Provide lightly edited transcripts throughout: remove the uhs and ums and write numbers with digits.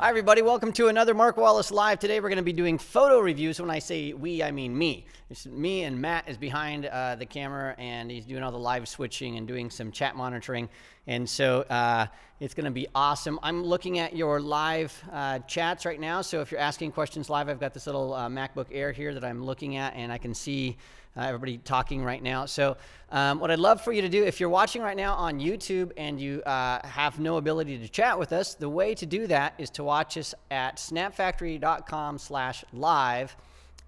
Hi, everybody. Welcome to another Mark Wallace Live. Today, we're going to be doing photo reviews. When I say we, I mean me. It's me, and Matt is behind the camera, and he's doing all the live switching and doing some chat monitoring. And so it's going to be awesome. I'm looking at your live chats right now. So if you're asking questions live, I've got this little MacBook Air here that I'm looking at, and I can see everybody talking right now. So what I'd love for you to do, if you're watching right now on YouTube and you have no ability to chat with us, the way to do that is to watch us at snapfactory.com/live.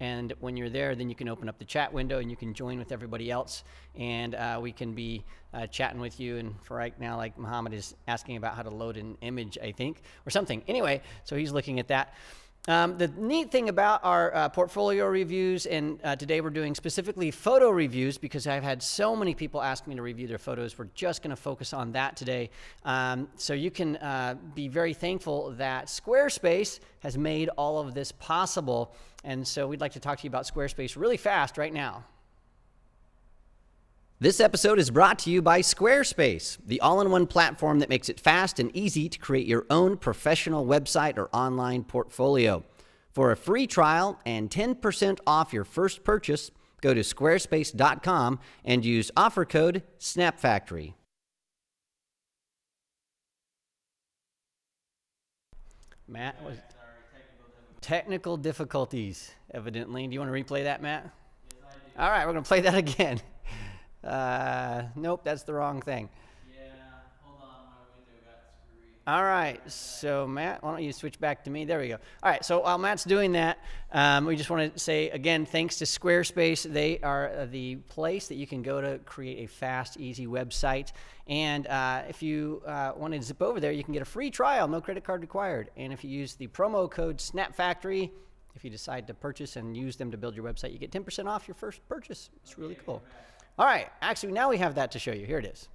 And when you're there, then you can open up the chat window and you can join with everybody else. And we can be chatting with you. And for right now, like Muhammad is asking about how to load an image, I think, or something. Anyway, so he's looking at that. The neat thing about our portfolio reviews, and today we're doing specifically photo reviews because I've had so many people ask me to review their photos. We're just going to focus on that today. So you can be very thankful that Squarespace has made all of this possible. And so we'd like to talk to you about Squarespace really fast right now. This episode is brought to you by Squarespace, the all-in-one platform that makes it fast and easy to create your own professional website or online portfolio. For a free trial and 10% off your first purchase, go to squarespace.com and use offer code SNAPFACTORY. Matt, was technical difficulties, evidently. Do you want to replay that, Matt? Yes, I do. All right, we're going to play that again. Nope, that's the wrong thing. Yeah, hold on, my window got screwy. All right, so Matt, why don't you switch back to me? There we go. All right, so while Matt's doing that, we just want to say, again, thanks to Squarespace. They are the place that you can go to create a fast, easy website. And if you want to zip over there, you can get a free trial, no credit card required. And if you use the promo code SNAPFACTORY, if you decide to purchase and use them to build your website, you get 10% off your first purchase. It's really cool. All right, actually, now we have that to show you. Here it is.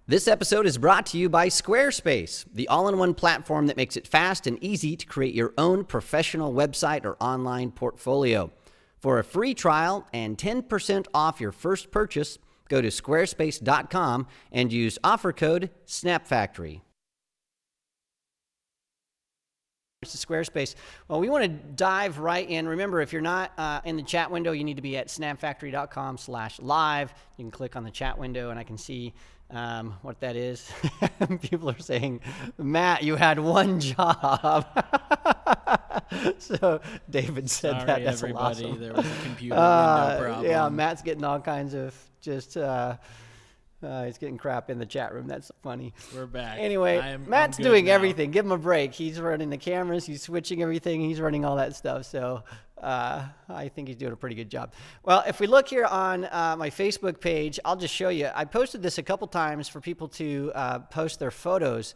This episode is brought to you by Squarespace, the all-in-one platform that makes it fast and easy to create your own professional website or online portfolio. For a free trial and 10% off your first purchase, go to squarespace.com and use offer code SNAPFACTORY. To Squarespace. Well, we want to dive right in. Remember, if you're not in the chat window, you need to be at snapfactory.com/live. You can click on the chat window, and I can see what that is. People are saying, Matt, you had one job. So David said Sorry, that. That's everybody. awesome. There was a computer window problem. Yeah, Matt's getting all kinds of just... he's getting crap in the chat room. That's funny. We're back. Anyway, Matt's doing everything. Give him a break. He's running the cameras. He's switching everything. He's running all that stuff. So I think he's doing a pretty good job. Well, if we look here on my Facebook page, I'll just show you. I posted this a couple times for people to post their photos.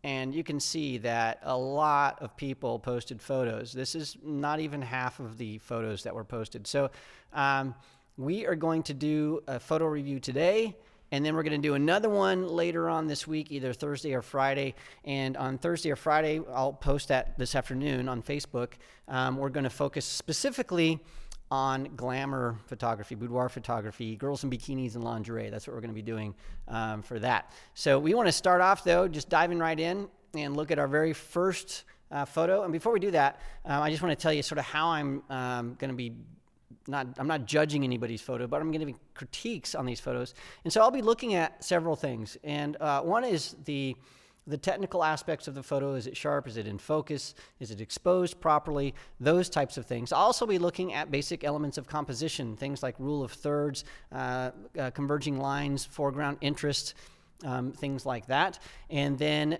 And you can see that a lot of people posted photos. This is not even half of the photos that were posted. So we are going to do a photo review today. And then we're going to do another one later on this week, either Thursday or Friday. And on Thursday or Friday, I'll post that this afternoon on Facebook. We're going to focus specifically on glamour photography, boudoir photography, girls in bikinis and lingerie. That's what we're going to be doing for that. So we want to start off, though, just diving right in and look at our very first photo. And before we do that, I just want to tell you sort of how I'm going to be I'm not judging anybody's photo, but I'm going to be critiques on these photos. And so I'll be looking at several things. And one is the technical aspects of the photo. Is it sharp? Is it in focus? Is it exposed properly? Those types of things. I'll also be looking at basic elements of composition, things like rule of thirds, converging lines, foreground interest, things like that. And then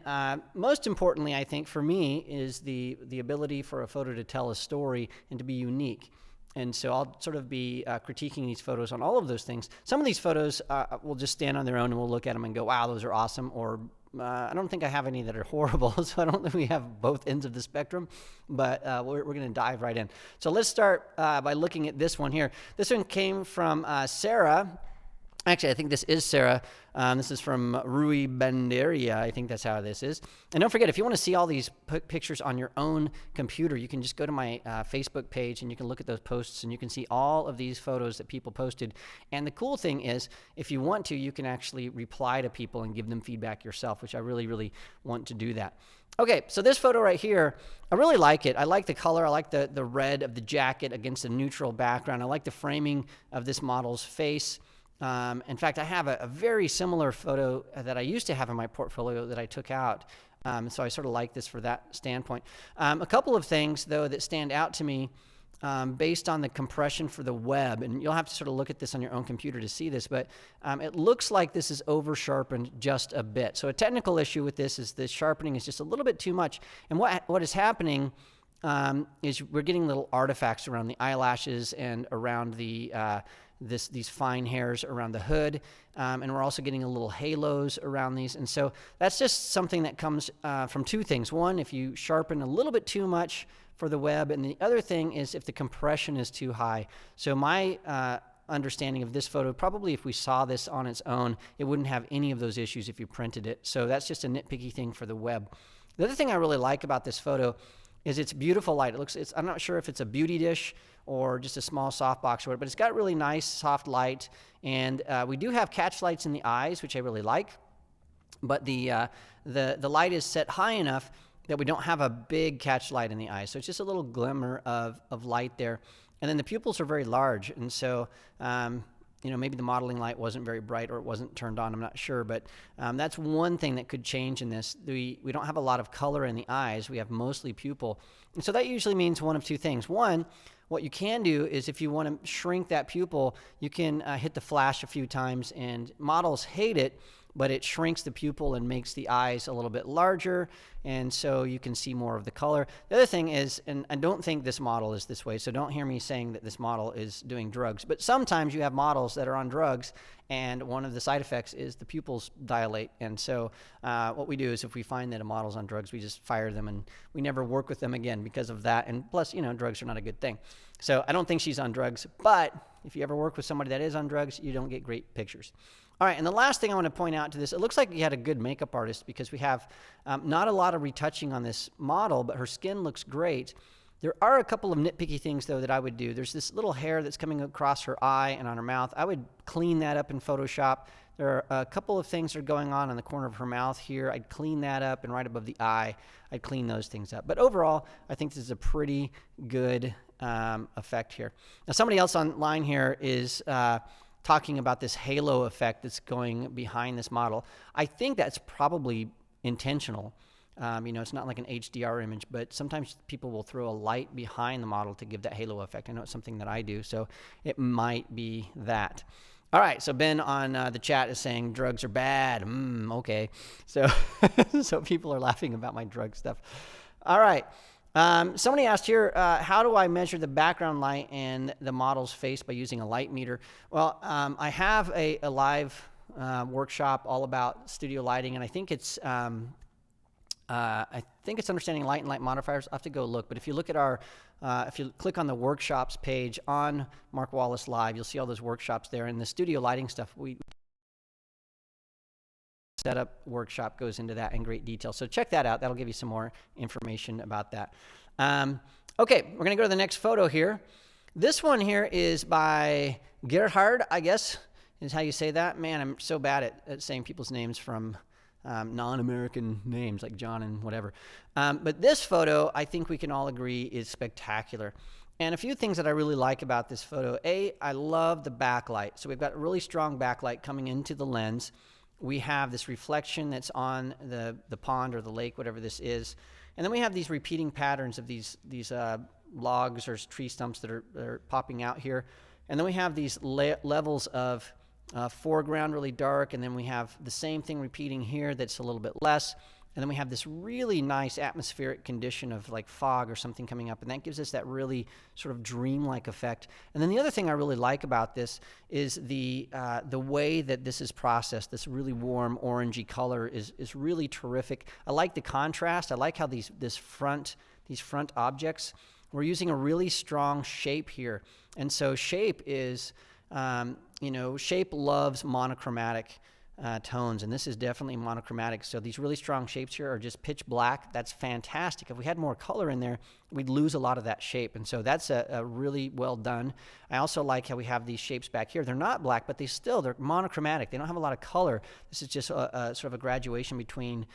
most importantly, I think for me, is the ability for a photo to tell a story and to be unique. And so I'll sort of be critiquing these photos on all of those things. Some of these photos will just stand on their own and we'll look at them and go, wow, those are awesome. Or I don't think I have any that are horrible. So I don't think we have both ends of the spectrum. But we're going to dive right in. So let's start by looking at this one here. This one came from Sarah. Actually, I think this is Sarah. This is from Rui Banderia. I think that's how this is. And don't forget, if you want to see all these pictures on your own computer, you can just go to my Facebook page and you can look at those posts and you can see all of these photos that people posted. And the cool thing is, if you want to, you can actually reply to people and give them feedback yourself, which I really, really want to do that. Okay, so this photo right here, I really like it. I like the color. I like the red of the jacket against a neutral background. I like the framing of this model's face. In fact, I have a very similar photo that I used to have in my portfolio that I took out. So I sort of like this for that standpoint. A couple of things, though, that stand out to me based on the compression for the web, and you'll have to sort of look at this on your own computer to see this, but it looks like this is over-sharpened just a bit. So a technical issue with this is the sharpening is just a little bit too much. And what is happening is we're getting little artifacts around the eyelashes and around the these fine hairs around the hood, and we're also getting a little halos around these. And so that's just something that comes from two things. One, if you sharpen a little bit too much for the web, and the other thing is if the compression is too high. So my understanding of this photo, probably if we saw this on its own, it wouldn't have any of those issues if you printed it. So that's just a nitpicky thing for the web. The other thing I really like about this photo is it's beautiful light. I'm not sure if it's a beauty dish or just a small softbox or whatever, but it's got really nice soft light. And we do have catch lights in the eyes, which I really like. But the light is set high enough that we don't have a big catch light in the eyes. So it's just a little glimmer of light there. And then the pupils are very large. And so, maybe the modeling light wasn't very bright or it wasn't turned on, I'm not sure. But that's one thing that could change in this. We don't have a lot of color in the eyes. We have mostly pupil. And so that usually means one of two things. One, what you can do is if you want to shrink that pupil, you can hit the flash a few times, and models hate it, but it shrinks the pupil and makes the eyes a little bit larger, and so you can see more of the color. The other thing is, and I don't think this model is this way, so don't hear me saying that this model is doing drugs, but sometimes you have models that are on drugs, and one of the side effects is the pupils dilate. And so what we do is if we find that a model's on drugs, we just fire them, and we never work with them again because of that. And plus, drugs are not a good thing. So I don't think she's on drugs, but if you ever work with somebody that is on drugs, you don't get great pictures. All right, and the last thing I want to point out to this, it looks like you had a good makeup artist because we have not a lot of retouching on this model, but her skin looks great. There are a couple of nitpicky things, though, that I would do. There's this little hair that's coming across her eye and on her mouth. I would clean that up in Photoshop. There are a couple of things that are going on the corner of her mouth here. I'd clean that up, and right above the eye, I'd clean those things up. But overall, I think this is a pretty good effect here. Now, somebody else online here is talking about this halo effect that's going behind this model. I think that's probably intentional. It's not like an HDR image, but sometimes people will throw a light behind the model to give that halo effect. I know it's something that I do, so it might be that. All right, so Ben on the chat is saying drugs are bad. Okay. So, so people are laughing about my drug stuff. All right. Somebody asked here, how do I measure the background light and the model's face by using a light meter? Well, I have a live workshop all about studio lighting, and I think it's understanding light and light modifiers. I have to go look, but if you look at our, if you click on the workshops page on Mark Wallace Live, you'll see all those workshops there. And the studio lighting stuff, setup workshop goes into that in great detail. So check that out. That'll give you some more information about that. Okay, we're going to go to the next photo here. This one here is by Gerhard, I guess, is how you say that. Man, I'm so bad at saying people's names from non-American names like John and whatever. But this photo, I think we can all agree, is spectacular. And a few things that I really like about this photo. I love the backlight. So we've got a really strong backlight coming into the lens. We have this reflection that's on the pond or the lake, whatever this is. And then we have these repeating patterns of these logs or tree stumps that are popping out here. And then we have these levels of foreground really dark, and then we have the same thing repeating here that's a little bit less. And then we have this really nice atmospheric condition of like fog or something coming up, and that gives us that really sort of dreamlike effect. And then the other thing I really like about this is the way that this is processed. This really warm orangey color is really terrific. I like the contrast. I like how these front objects, we're using a really strong shape here. And so shape is you know, shape loves monochromatic tones, and this is definitely monochromatic. So these really strong shapes here are just pitch black. That's fantastic. If we had more color in there, we'd lose a lot of that shape, and so that's a really well done. I also like how we have these shapes back here. They're not black, but they're monochromatic. They don't have a lot of color. This is just a sort of a graduation between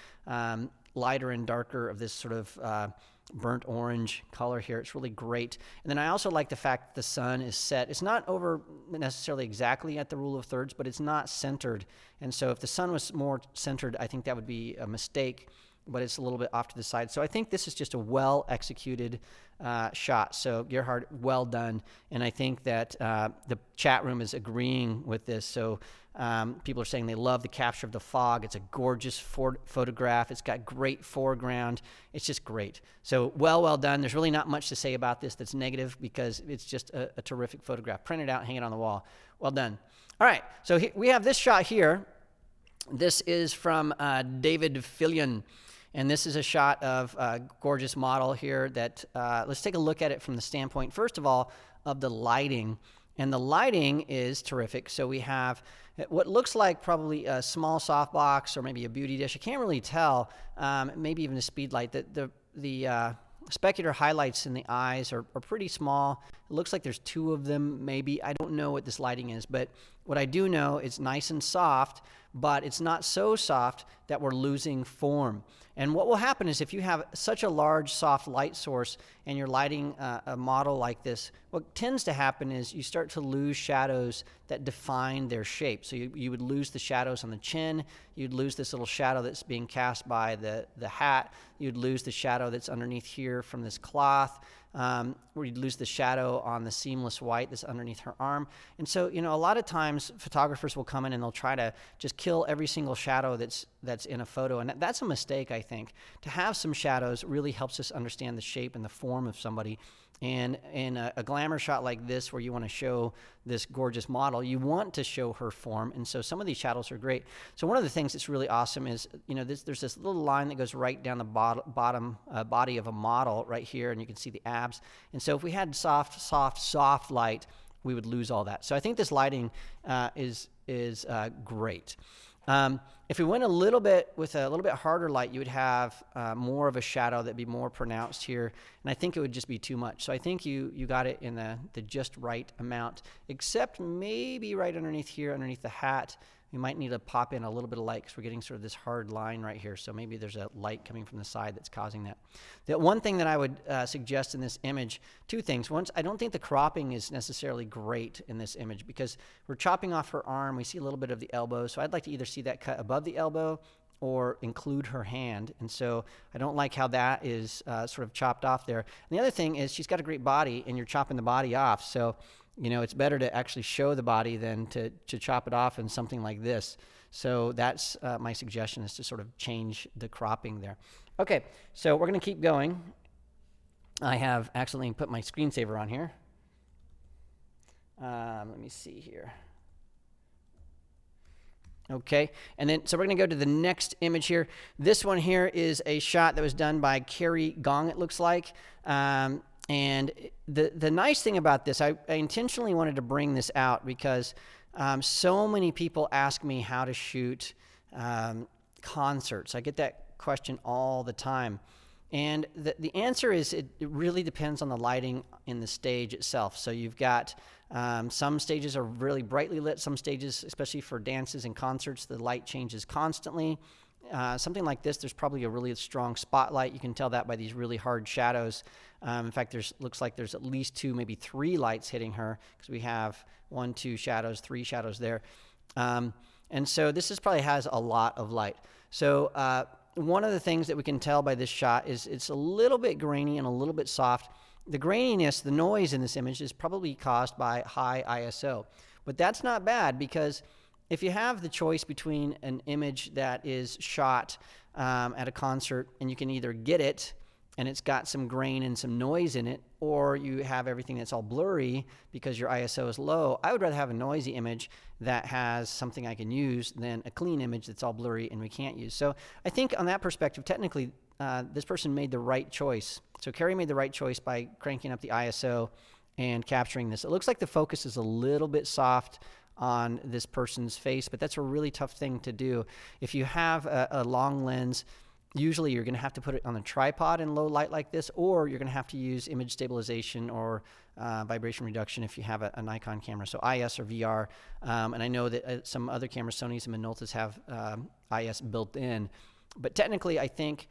lighter and darker of this sort of burnt orange color here. It's really great. And then I also like the fact that the sun is set. It's not over necessarily exactly at the rule of thirds, but it's not centered. And so if the sun was more centered, I think that would be a mistake, but it's a little bit off to the side. So I think this is just a well executed shot. So Gerhard, well done. And I think that the chat room is agreeing with this. So people are saying they love the capture of the fog. It's a gorgeous photograph. It's got great foreground. It's just great. So well done. There's really not much to say about this that's negative because it's just a terrific photograph. Print it out, hang it on the wall. Well done. All right, so we have this shot here. This is from David Fillion. And this is a shot of a gorgeous model here that, let's take a look at it from the standpoint, first of all, of the lighting. And the lighting is terrific. So we have what looks like probably a small softbox or maybe a beauty dish. I can't really tell, maybe even a Speedlight. The specular highlights in the eyes are pretty small. It looks like there's two of them, maybe. I don't know what this lighting is, but what I do know, it's nice and soft, but it's not so soft that we're losing form. And what will happen is if you have such a large soft light source and you're lighting a model like this, what tends to happen is you start to lose shadows that define their shape. So you would lose the shadows on the chin, you'd lose this little shadow that's being cast by the hat, you'd lose the shadow that's underneath here from this cloth, or you'd lose the shadow on the seamless white that's underneath her arm. And so, you know, a lot of times photographers will come in and they'll try to just kill every single shadow that's in a photo. And that's a mistake, I think. To have some shadows really helps us understand the shape and the form of somebody. And in a glamour shot like this, where you want to show this gorgeous model, you want to show her form. And so some of these shadows are great. So one of the things that's really awesome is, you know, there's this little line that goes right down the bottom body of a model right here, and you can see the abs. And so if we had soft light, we would lose all that. So I think this lighting is great. If we went a little bit with a little bit harder light, you would have more of a shadow that'd be more pronounced here, and I think it would just be too much. So I think you got it in the just right amount, except maybe right underneath here, underneath the hat. We might need to pop in a little bit of light because we're getting sort of this hard line right here. So maybe there's a light coming from the side that's causing that. The one thing that I would suggest in this image, two things. One, I don't think the cropping is necessarily great in this image because we're chopping off her arm. We see a little bit of the elbow. So I'd like to either see that cut above the elbow or include her hand. And so I don't like how that is sort of chopped off there. And the other thing is she's got a great body and you're chopping the body off. So you know, it's better to actually show the body than to chop it off in something like this. So that's my suggestion, is to sort of change the cropping there. Okay, so we're going to keep going. I have accidentally put my screensaver on here. Let me see here. Okay, and then so we're going to go to the next image here. This one here is a shot that was done by Carrie Gong, it looks like. And the nice thing about this, I intentionally wanted to bring this out because so many people ask me how to shoot concerts. I get that question all the time. And the answer is it really depends on the lighting in the stage itself. So you've got some stages are really brightly lit. Some stages, especially for dances and concerts, the light changes constantly. Something like this, there's probably a really strong spotlight. You can tell that by these really hard shadows. In fact, looks like there's at least two, maybe three lights hitting her because we have 1, 2 shadows, 3 shadows there. And so this probably has a lot of light. So one of the things that we can tell by this shot is it's a little bit grainy and a little bit soft. The graininess, the noise in this image is probably caused by high ISO. But that's not bad because if you have the choice between an image that is shot at a concert and you can either get it and it's got some grain and some noise in it, or you have everything that's all blurry because your ISO is low, I would rather have a noisy image that has something I can use than a clean image that's all blurry and we can't use. So I think on that perspective, technically, this person made the right choice. So Carrie made the right choice by cranking up the ISO and capturing this. It looks like the focus is a little bit soft on this person's face, but that's a really tough thing to do. If you have a long lens, usually you're going to have to put it on a tripod in low light like this, or you're going to have to use image stabilization or vibration reduction if you have a Nikon camera, so IS or VR. And I know that some other cameras, Sony's and Minolta's, have IS built in. But technically, I think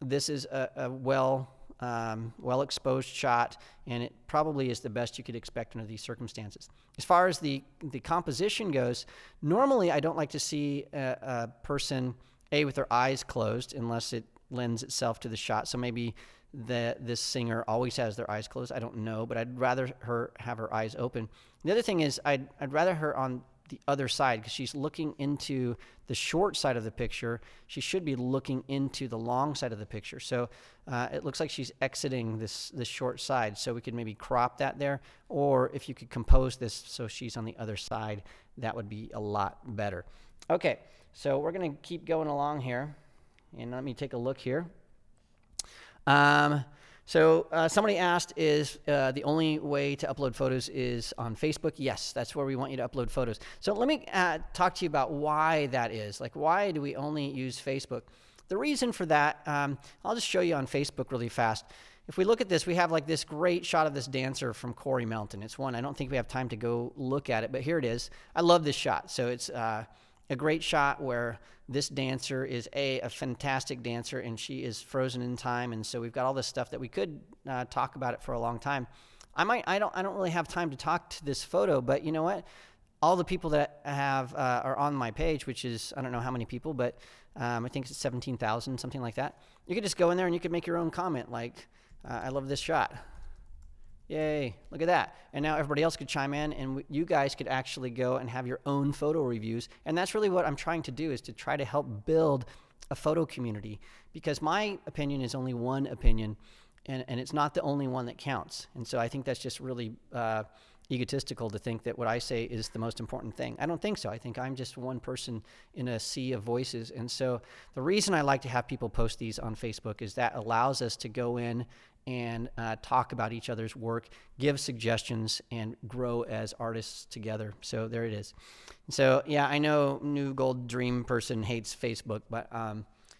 this is a well-exposed shot, and it probably is the best you could expect under these circumstances. As far as the composition goes, normally I don't like to see a person with their eyes closed unless it lends itself to the shot. So maybe this singer always has their eyes closed. I don't know, but I'd rather her have her eyes open. The other thing is I'd rather her on the other side, because she's looking into the short side of the picture. She should be looking into the long side of the picture. So it looks like she's exiting this short side. So we could maybe crop that there, or if you could compose this so she's on the other side, that would be a lot better. Okay, so we're going to keep going along here, and let me take a look here. So somebody asked, is the only way to upload photos is on Facebook? Yes, that's where we want you to upload photos. So let me talk to you about why that is. Like, why do we only use Facebook? The reason for that, I'll just show you on Facebook really fast. If we look at this, we have like this great shot of this dancer from Corey Melton. It's one, I don't think we have time to go look at it, but here it is. I love this shot. So it's a great shot where this dancer is a fantastic dancer, and she is frozen in time. And so we've got all this stuff that we could talk about it for a long time. I don't really have time to talk to this photo, but you know what? All the people that have are on my page, which is, I don't know how many people, but I think it's 17,000, something like that. You could just go in there and you could make your own comment like, I love this shot. Yay, look at that. And now everybody else could chime in, and you guys could actually go and have your own photo reviews. And that's really what I'm trying to do, is to try to help build a photo community, because my opinion is only one opinion, and it's not the only one that counts. And so I think that's just really egotistical to think that what I say is the most important thing. I don't think so. I think I'm just one person in a sea of voices. And so the reason I like to have people post these on Facebook is that allows us to go in and talk about each other's work, give suggestions, and grow as artists together. So there it is. So yeah, I know New Gold Dream person hates Facebook, but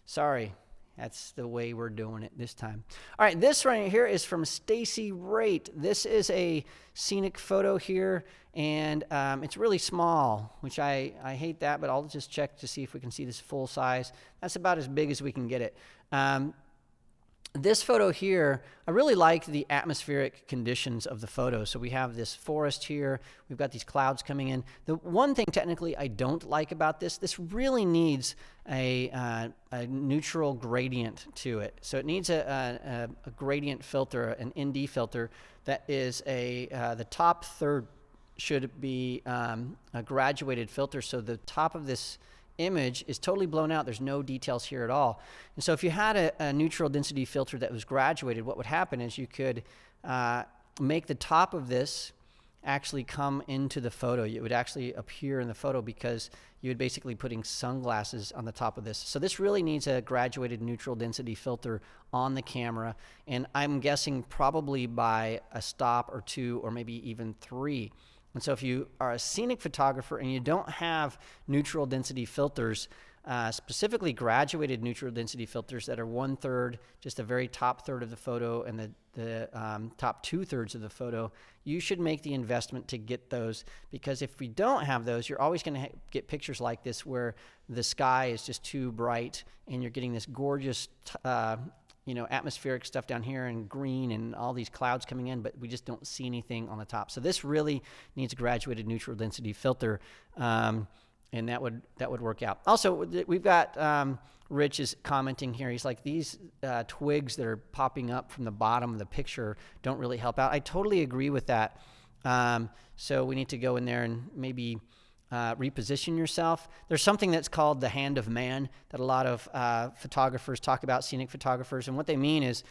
sorry, that's the way we're doing it this time. All right, this right here is from Stacy Raitt. This is a scenic photo here, and it's really small, which I hate that, but I'll just check to see if we can see this full size. That's about as big as we can get it. This photo here, I really like the atmospheric conditions of the photo. So we have this forest here. We've got these clouds coming in. The one thing technically I don't like about this really needs a neutral gradient to it. So it needs a gradient filter, an ND filter that is the top third should be a graduated filter. So the top of this image is totally blown out. There's no details here at all. And so if you had a neutral density filter that was graduated, what would happen is you could make the top of this actually come into the photo. It would actually appear in the photo because you would basically putting sunglasses on the top of this. So this really needs a graduated neutral density filter on the camera, and I'm guessing probably by a stop or two or maybe even three. And so if you are a scenic photographer and you don't have neutral density filters, specifically graduated neutral density filters that are 1/3, just the very top third of the photo, and the top 2/3 of the photo, you should make the investment to get those, because if we don't have those, you're always going to get pictures like this where the sky is just too bright and you're getting this gorgeous atmospheric stuff down here and green and all these clouds coming in, but we just don't see anything on the top. So this really needs a graduated neutral density filter, and that would work out. Also, we've got Rich is commenting here. He's like, these twigs that are popping up from the bottom of the picture don't really help out. I totally agree with that. So we need to go in there and maybe reposition yourself. There's something that's called the hand of man that a lot of photographers talk about, scenic photographers, and what they mean is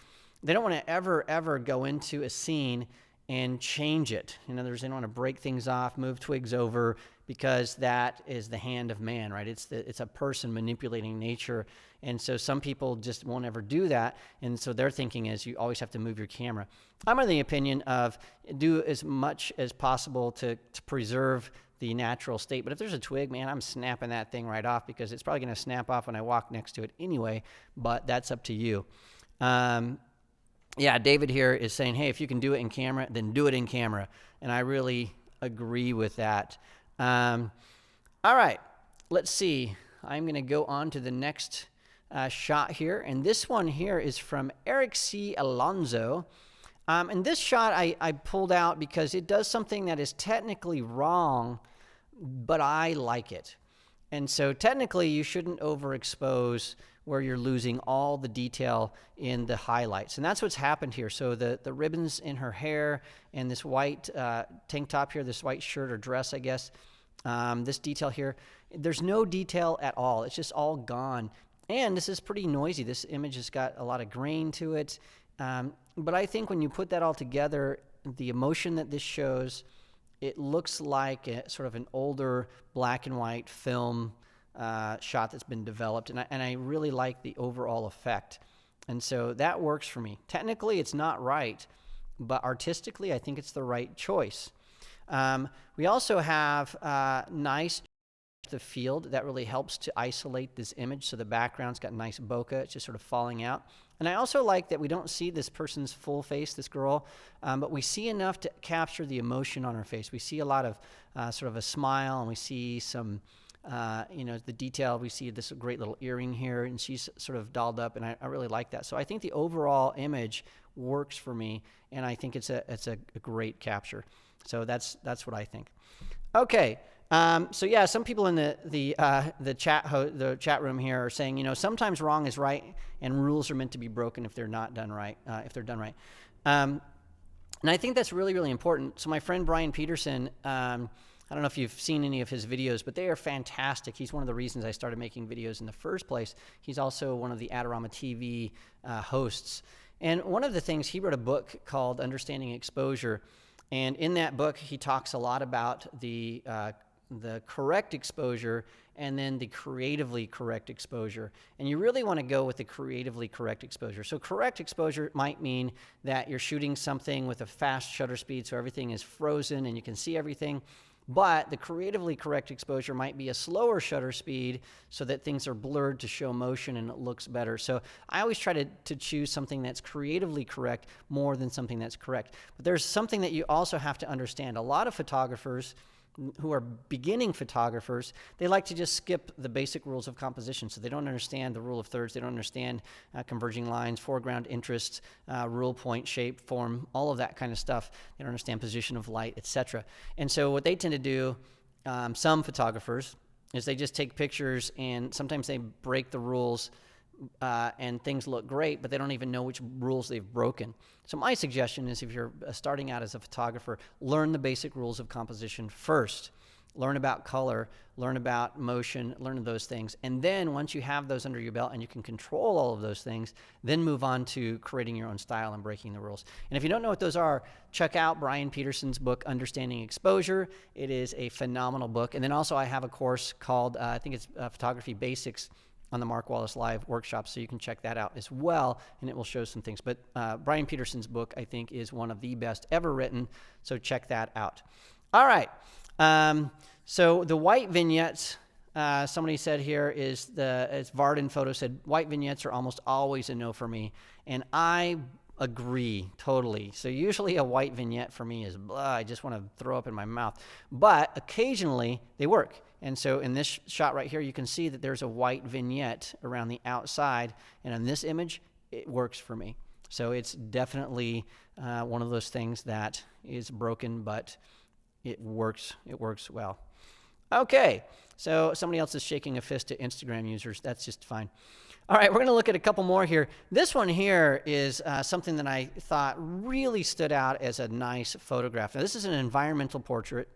they don't want to ever go into a scene and change it. In other words, they don't want to break things off, move twigs over, because that is the hand of man, right? It's a person manipulating nature, and so some people just won't ever do that, and so their thinking is you always have to move your camera. I'm of the opinion of do as much as possible to preserve the natural state. But if there's a twig, man, I'm snapping that thing right off, because it's probably going to snap off when I walk next to it anyway, but that's up to you. Yeah, David here is saying, hey, if you can do it in camera, then do it in camera. And I really agree with that. All right, let's see. I'm going to go on to the next shot here. And this one here is from Eric C. Alonso. And this shot I pulled out because it does something that is technically wrong, but I like it. And so technically you shouldn't overexpose where you're losing all the detail in the highlights. And that's what's happened here. So the ribbons in her hair and this white tank top here, this white shirt or dress, I guess, this detail here, there's no detail at all. It's just all gone. And this is pretty noisy. This image has got a lot of grain to it. But I think when you put that all together, the emotion that this shows, it looks like sort of an older black and white film shot that's been developed. And I really like the overall effect. And so that works for me. Technically, it's not right, but artistically, I think it's the right choice. We also have nice the field that really helps to isolate this image. So the background's got nice bokeh. It's just sort of falling out. And I also like that we don't see this person's full face, this girl, but we see enough to capture the emotion on her face. We see a lot of sort of a smile, and we see some, the detail. We see this great little earring here, and she's sort of dolled up, and I really like that. So I think the overall image works for me, and I think it's a great capture. So that's what I think. Okay. So yeah, some people in the chat room here are saying, sometimes wrong is right, and rules are meant to be broken if they're not done right. If they're done right, and I think that's really, really important. So my friend Brian Peterson, I don't know if you've seen any of his videos, but they are fantastic. He's one of the reasons I started making videos in the first place. He's also one of the Adorama TV hosts, and one of the things, he wrote a book called Understanding Exposure, and in that book he talks a lot about the correct exposure and then the creatively correct exposure. And you really want to go with the creatively correct exposure. So correct exposure might mean that you're shooting something with a fast shutter speed so everything is frozen and you can see everything. But the creatively correct exposure might be a slower shutter speed so that things are blurred to show motion and it looks better. So I always try to choose something that's creatively correct more than something that's correct. But there's something that you also have to understand. A lot of photographers who are beginning photographers, they like to just skip the basic rules of composition. So they don't understand the rule of thirds, they don't understand converging lines, foreground interest, rule, point, shape, form, all of that kind of stuff. They don't understand position of light, etc. And so what they tend to do, some photographers, is they just take pictures and sometimes they break the rules and things look great, but they don't even know which rules they've broken. So my suggestion is, if you're starting out as a photographer, learn the basic rules of composition first. Learn about color, learn about motion, learn those things. And then once you have those under your belt and you can control all of those things, then move on to creating your own style and breaking the rules. And if you don't know what those are, check out Brian Peterson's book, Understanding Exposure. It is a phenomenal book. And then also I have a course called, I think it's Photography Basics, on the Mark Wallace Live workshop, so you can check that out as well, and it will show some things. But Brian Peterson's book, I think, is one of the best ever written, so check that out. All right, so the white vignettes, somebody said here, as Varden Photo said, white vignettes are almost always a no for me, and I agree totally. So usually a white vignette for me is blah, I just want to throw up in my mouth, but occasionally they work. And so in this shot right here, you can see that there's a white vignette around the outside, and in this image, it works for me. So it's definitely one of those things that is broken, but it works well. Okay, so somebody else is shaking a fist to Instagram users. That's just fine. All right, we're going to look at a couple more here. This one here is something that I thought really stood out as a nice photograph. Now, this is an environmental portrait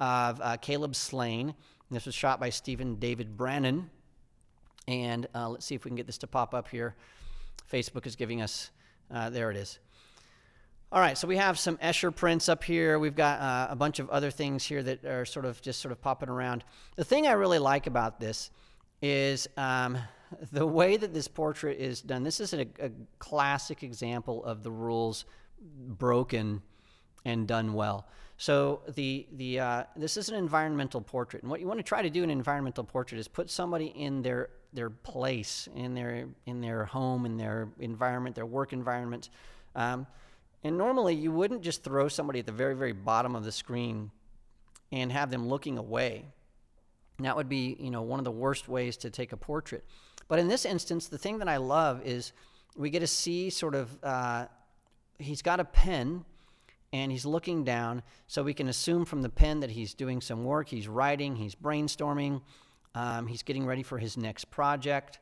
of Caleb Slane. This was shot by Stephen David Brannon. And let's see if we can get this to pop up here. Facebook is giving us, there it is. All right, so we have some Escher prints up here. We've got a bunch of other things here that are sort of popping around. The thing I really like about this is the way that this portrait is done. This is a classic example of the rules broken and done well. So this is an environmental portrait, and what you want to try to do in an environmental portrait is put somebody in their place, in their home, in their environment, their work environment. And normally you wouldn't just throw somebody at the very, very bottom of the screen and have them looking away. That would be, one of the worst ways to take a portrait. But in this instance, the thing that I love is we get to see sort of, he's got a pen and he's looking down, so we can assume from the pen that he's doing some work, he's writing, he's brainstorming, he's getting ready for his next project.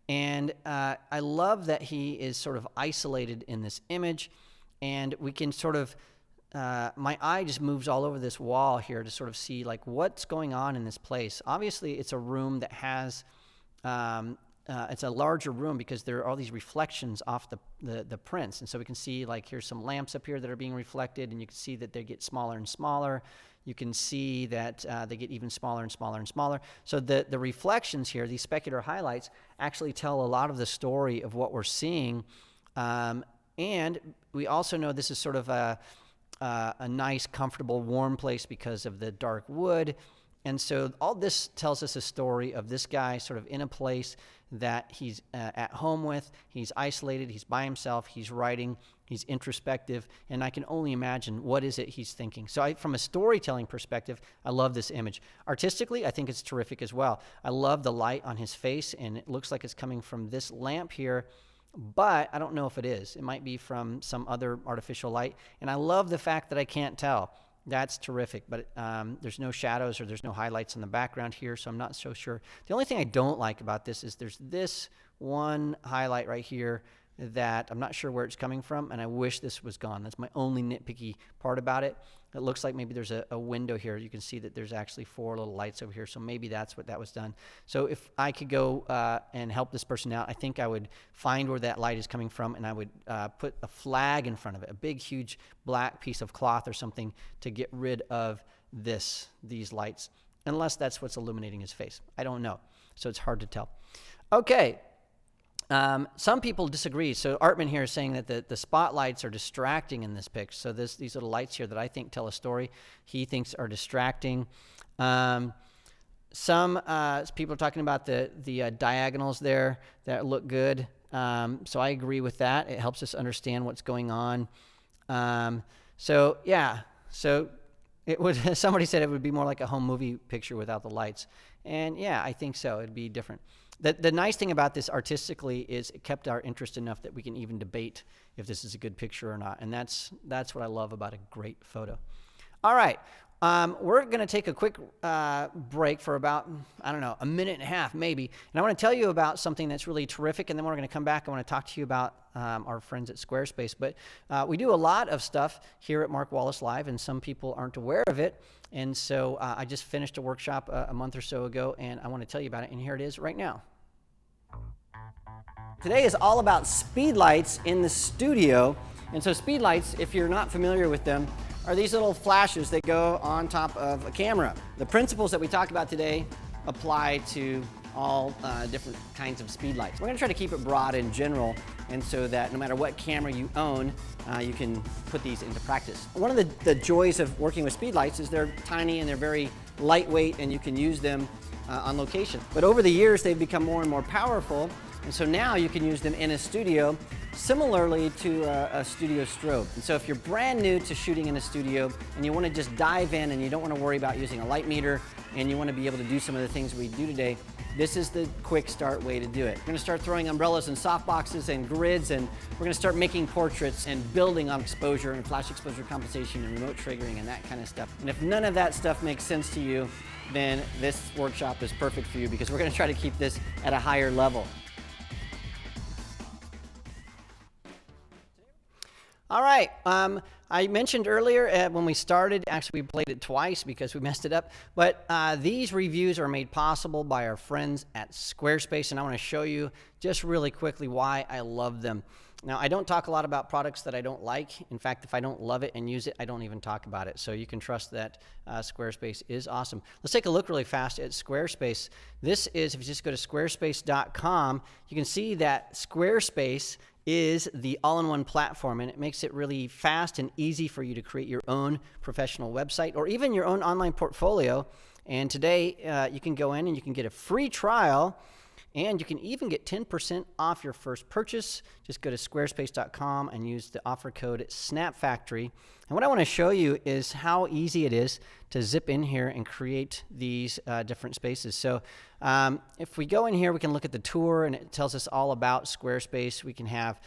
And I love that he is sort of isolated in this image, and we can sort of, my eye just moves all over this wall here to sort of see like what's going on in this place. Obviously, it's a room that has, it's a larger room because there are all these reflections off the prints. And so we can see like here's some lamps up here that are being reflected, and you can see that they get smaller and smaller. You can see that they get even smaller and smaller and smaller. So the reflections here, these specular highlights, actually tell a lot of the story of what we're seeing. And we also know this is sort of a nice, comfortable, warm place because of the dark wood. And so all this tells us a story of this guy sort of in a place that he's at home with, he's isolated, he's by himself, he's writing, he's introspective, and I can only imagine what is it he's thinking. So from a storytelling perspective, I love this image. Artistically, I think it's terrific as well. I love the light on his face, and it looks like it's coming from this lamp here, but I don't know if it is. It might be from some other artificial light, and I love the fact that I can't tell. That's terrific, but there's no shadows or there's no highlights in the background here, so I'm not so sure. The only thing I don't like about this is there's this one highlight right here that I'm not sure where it's coming from, and I wish this was gone. That's my only nitpicky part about it. It looks like maybe there's a window here. You can see that there's actually 4 little lights over here, so maybe that's what that was done. So if I could go and help this person out, I think I would find where that light is coming from, and I would put a flag in front of it, a big, huge black piece of cloth or something to get rid of these lights, unless that's what's illuminating his face. I don't know, so it's hard to tell. Okay. Some people disagree. So Artman here is saying that the spotlights are distracting in this picture. So these little lights here that I think tell a story, he thinks are distracting. Some people are talking about the diagonals there that look good. So I agree with that. It helps us understand what's going on. So it would. Somebody said it would be more like a home movie picture without the lights. And yeah, I think so. It'd be different. The nice thing about this artistically is it kept our interest enough that we can even debate if this is a good picture or not. And that's what I love about a great photo. All right. We're going to take a quick break for about, I don't know, a minute and a half maybe. And I want to tell you about something that's really terrific. And then we're going to come back. I want to talk to you about our friends at Squarespace. But we do a lot of stuff here at Mark Wallace Live, and some people aren't aware of it. And so I just finished a workshop a month or so ago, and I want to tell you about it. And here it is right now. Today is all about speedlights in the studio. And so speedlights, if you're not familiar with them, are these little flashes that go on top of a camera. The principles that we talked about today apply to all different kinds of speedlights. We're going to try to keep it broad in general, and so that no matter what camera you own, you can put these into practice. One of the joys of working with speedlights is they're tiny and they're very lightweight, and you can use them on location. But over the years, they've become more and more powerful, and so now you can use them in a studio similarly to a studio strobe. And so if you're brand new to shooting in a studio and you want to just dive in and you don't want to worry about using a light meter and you want to be able to do some of the things we do today, this is the quick start way to do it. We're going to start throwing umbrellas and softboxes and grids, and we're going to start making portraits and building on exposure and flash exposure compensation and remote triggering and that kind of stuff. And if none of that stuff makes sense to you, then this workshop is perfect for you, because we're going to try to keep this at a higher level. All right, I mentioned earlier when we started, actually we played it twice because we messed it up, but these reviews are made possible by our friends at Squarespace, and I want to show you just really quickly why I love them. Now, I don't talk a lot about products that I don't like. In fact, if I don't love it and use it, I don't even talk about it. So you can trust that Squarespace is awesome. Let's take a look really fast at Squarespace. This is, if you just go to squarespace.com, you can see that Squarespace is the all-in-one platform, and it makes it really fast and easy for you to create your own professional website or even your own online portfolio. And today, you can go in and you can get a free trial, and you can even get 10% off your first purchase. Just go to squarespace.com and use the offer code SNAPFactory. And what I want to show you is how easy it is to zip in here and create these different spaces. So if we go in here, we can look at the tour, and it tells us all about Squarespace. We can have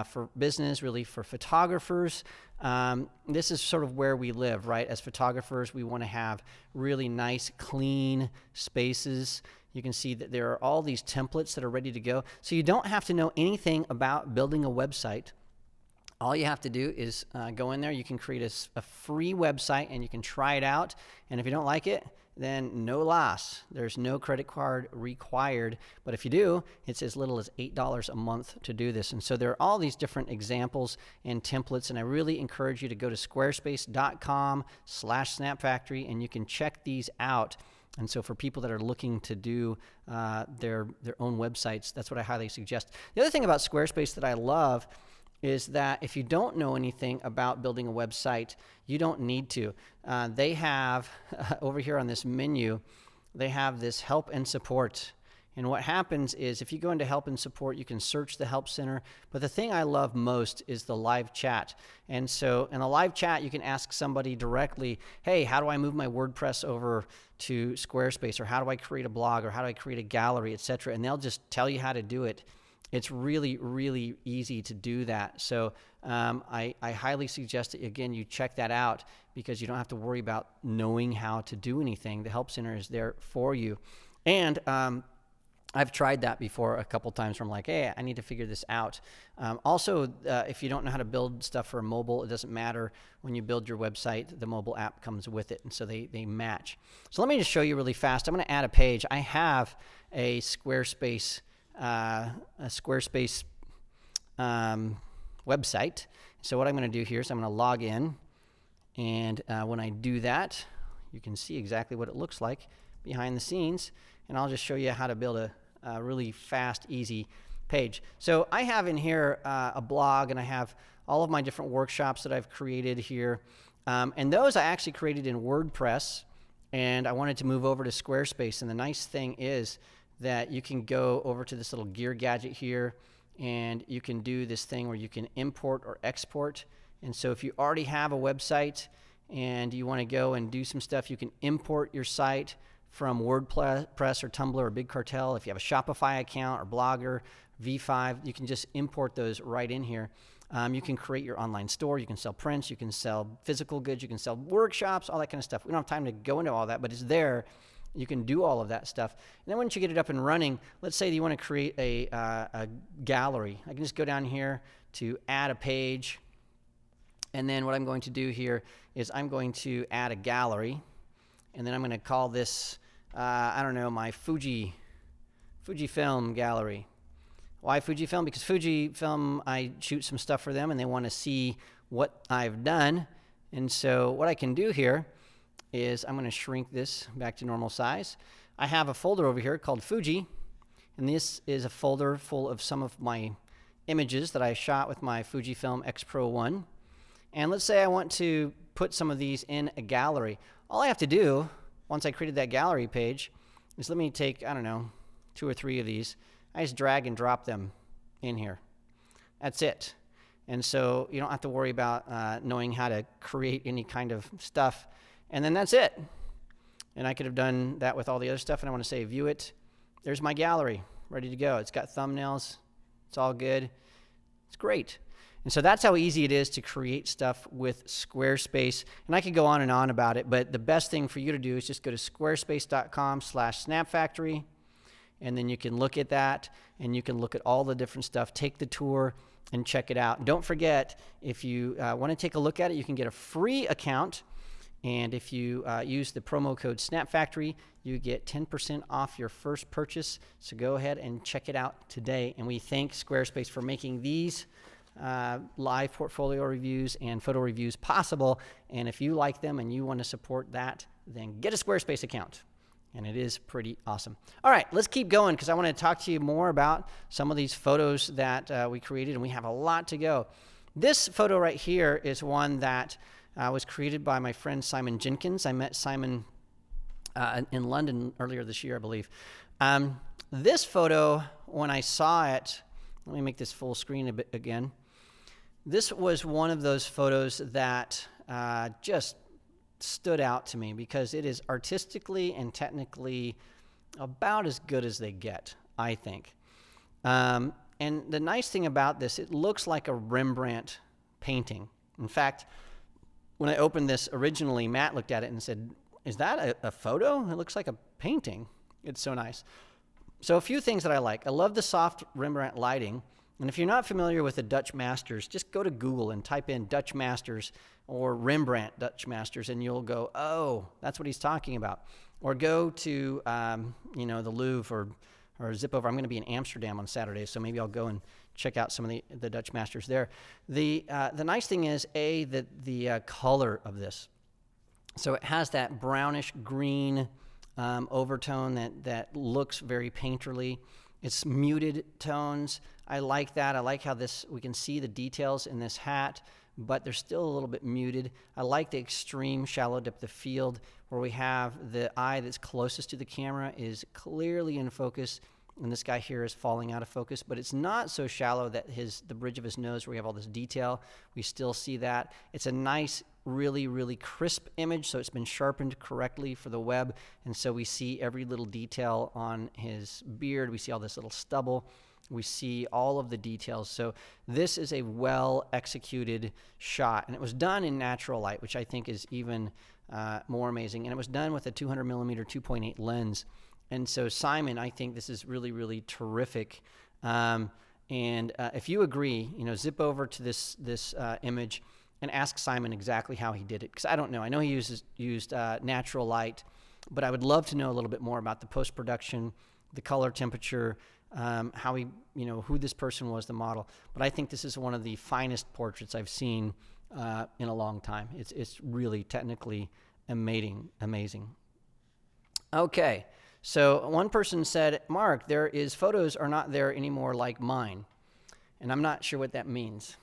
for business, really for photographers. This is sort of where we live, right? As photographers, we want to have really nice, clean spaces. You can see that there are all these templates that are ready to go. So you don't have to know anything about building a website. All you have to do is go in there. You can create a free website, and you can try it out. And if you don't like it, then no loss. There's no credit card required. But if you do, it's as little as $8 a month to do this. And so there are all these different examples and templates. And I really encourage you to go to squarespace.com/snapfactory, and you can check these out. And so for people that are looking to do their own websites, that's what I highly suggest. The other thing about Squarespace that I love is that if you don't know anything about building a website, you don't need to. They have, over here on this menu, they have this help and support. And what happens is if you go into help and support, you can search the help center. But the thing I love most is the live chat. And so in the live chat, you can ask somebody directly, hey, how do I move my WordPress over to Squarespace? Or how do I create a blog? Or how do I create a gallery, etc.? And they'll just tell you how to do it. It's really, really easy to do that. So I highly suggest that, again, you check that out, because you don't have to worry about knowing how to do anything. The help center is there for you. And I've tried that before a couple times where I'm like, hey, I need to figure this out. Also, if you don't know how to build stuff for mobile, it doesn't matter. When you build your website, the mobile app comes with it, and so they match. So let me just show you really fast. I'm going to add a page. I have a Squarespace website. So what I'm going to do here is I'm going to log in, and when I do that, you can see exactly what it looks like behind the scenes, and I'll just show you how to build a really fast, easy page. So I have in here a blog, and I have all of my different workshops that I've created here, and those I actually created in WordPress, and I wanted to move over to Squarespace. And the nice thing is that you can go over to this little gear gadget here, and you can do this thing where you can import or export. And so if you already have a website and you want to go and do some stuff, you can import your site from WordPress or Tumblr or Big Cartel. If you have a Shopify account or Blogger, V5, you can just import those right in here. You can create your online store. You can sell prints. You can sell physical goods. You can sell workshops, all that kind of stuff. We don't have time to go into all that, but it's there. You can do all of that stuff. And then once you get it up and running, let's say that you want to create a gallery. I can just go down here to add a page. And then what I'm going to do here is I'm going to add a gallery. And then I'm going to call this, I don't know, my Fujifilm gallery. Why Fujifilm? Because Fujifilm, I shoot some stuff for them, and they want to see what I've done. And so what I can do here is I'm going to shrink this back to normal size. I have a folder over here called Fuji, and this is a folder full of some of my images that I shot with my Fujifilm X Pro 1. And let's say I want to put some of these in a gallery. All I have to do, once I created that gallery page, is let me take, I don't know, 2 or 3 of these. I just drag and drop them in here. That's it. And so you don't have to worry about knowing how to create any kind of stuff. And then that's it. And I could have done that with all the other stuff, and I want to say view it. There's my gallery, ready to go. It's got thumbnails. It's all good. It's great. And so that's how easy it is to create stuff with Squarespace. And I could go on and on about it, but the best thing for you to do is just go to squarespace.com/snapfactory, and then you can look at that, and you can look at all the different stuff. Take the tour and check it out. And don't forget, if you want to take a look at it, you can get a free account. And if you use the promo code SNAPFactory, you get 10% off your first purchase. So go ahead and check it out today. And we thank Squarespace for making these live portfolio reviews and photo reviews possible. And if you like them and you want to support that, then get a Squarespace account. And it is pretty awesome. All right, let's keep going because I want to talk to you more about some of these photos that we created, and we have a lot to go. This photo right here is one that was created by my friend Simon Jenkins. I met Simon in London earlier this year, I believe. This photo, when I saw it, let me make this full screen a bit again. This was one of those photos that just stood out to me because it is artistically and technically about as good as they get, I think. And the nice thing about this, it looks like a Rembrandt painting. In fact, when I opened this originally, Matt looked at it and said, "Is that a photo? It looks like a painting." It's so nice. So a few things that I like. I love the soft Rembrandt lighting. And if you're not familiar with the Dutch Masters, just go to Google and type in Dutch Masters or Rembrandt Dutch Masters, and you'll go, oh, that's what he's talking about. Or go to, the Louvre or zip over. I'm going to be in Amsterdam on Saturday, so maybe I'll go and check out some of the Dutch Masters there. The nice thing is, the color of this. So it has that brownish green overtone that looks very painterly. It's muted tones. I like that. I like how we can see the details in this hat, but they're still a little bit muted. I like the extreme shallow depth of field where we have the eye that's closest to the camera is clearly in focus, and this guy here is falling out of focus, but it's not so shallow that the bridge of his nose where we have all this detail, we still see that. It's a nice, really, really crisp image, so it's been sharpened correctly for the web, and so we see every little detail on his beard. We see all this little stubble. We see all of the details. So this is a well-executed shot, and it was done in natural light, which I think is even more amazing, and it was done with a 200 millimeter 2.8 lens. And so Simon, I think this is really, really terrific. And if you agree, zip over to this image and ask Simon exactly how he did it, because I don't know. I know he used natural light, but I would love to know a little bit more about the post-production, the color temperature, how he, who this person was, the model. But I think this is one of the finest portraits I've seen in a long time. It's really technically amazing. Okay, so one person said, "Mark, photos are not there anymore like mine," and I'm not sure what that means.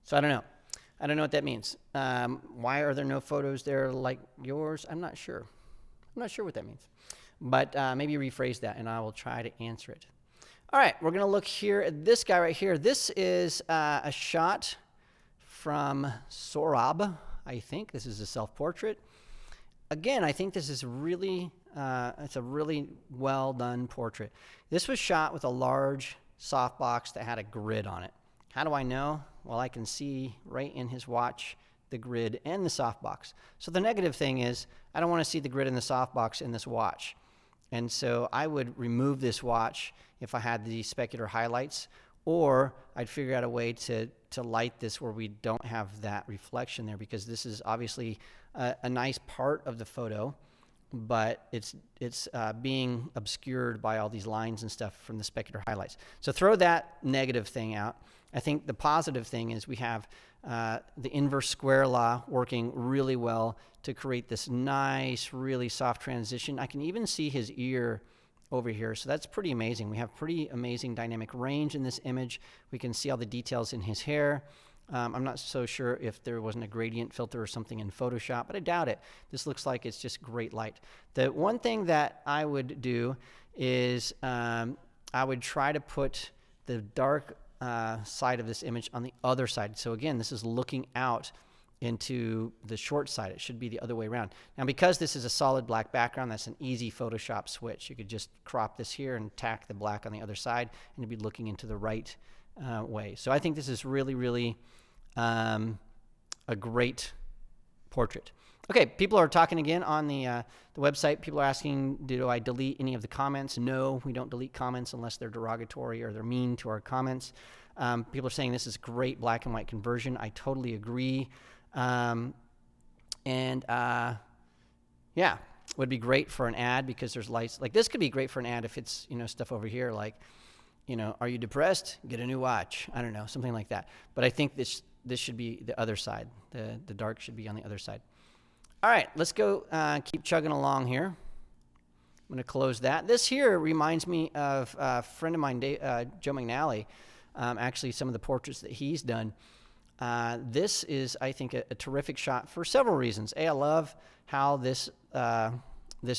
So I don't know. I don't know what that means. Why are there no photos there like yours? I'm not sure. I'm not sure what that means. But maybe rephrase that, and I will try to answer it. All right, we're going to look here at this guy right here. This is a shot from Sorab, I think. This is a self-portrait. Again, I think this is really, it's a really well-done portrait. This was shot with a large softbox that had a grid on it. How do I know? Well, I can see right in his watch the grid and the softbox. So the negative thing is I don't want to see the grid and the softbox in this watch. And so I would remove this watch if I had the specular highlights, or I'd figure out a way to light this where we don't have that reflection there, because this is obviously a nice part of the photo, but it's being obscured by all these lines and stuff from the specular highlights. So throw that negative thing out. I think the positive thing is we have the inverse square law working really well to create this nice, really soft transition. I can even see his ear over here, so that's pretty amazing. We have pretty amazing dynamic range in this image. We can see all the details in his hair. I'm not so sure if there wasn't a gradient filter or something in Photoshop, but I doubt it. This looks like it's just great light. The one thing that I would do is I would try to put the dark side of this image on the other side. So again, this is looking out into the short side. It should be the other way around. Now, because this is a solid black background, that's an easy Photoshop switch. You could just crop this here and tack the black on the other side, and you'd be looking into the right way. So I think this is really, really a great portrait. Okay, people are talking again on the website. People are asking, do I delete any of the comments? No, we don't delete comments unless they're derogatory or they're mean to our comments. People are saying this is great black and white conversion. I totally agree. Yeah, would be great for an ad because there's lights. Like this could be great for an ad if it's, stuff over here like are you depressed? Get a new watch. I don't know, something like that. But I think this should be the other side. The dark should be on the other side. All right, let's go keep chugging along here. I'm going to close that. This here reminds me of a friend of mine, Joe McNally, actually some of the portraits that he's done. This is, I think, a terrific shot for several reasons. I love how this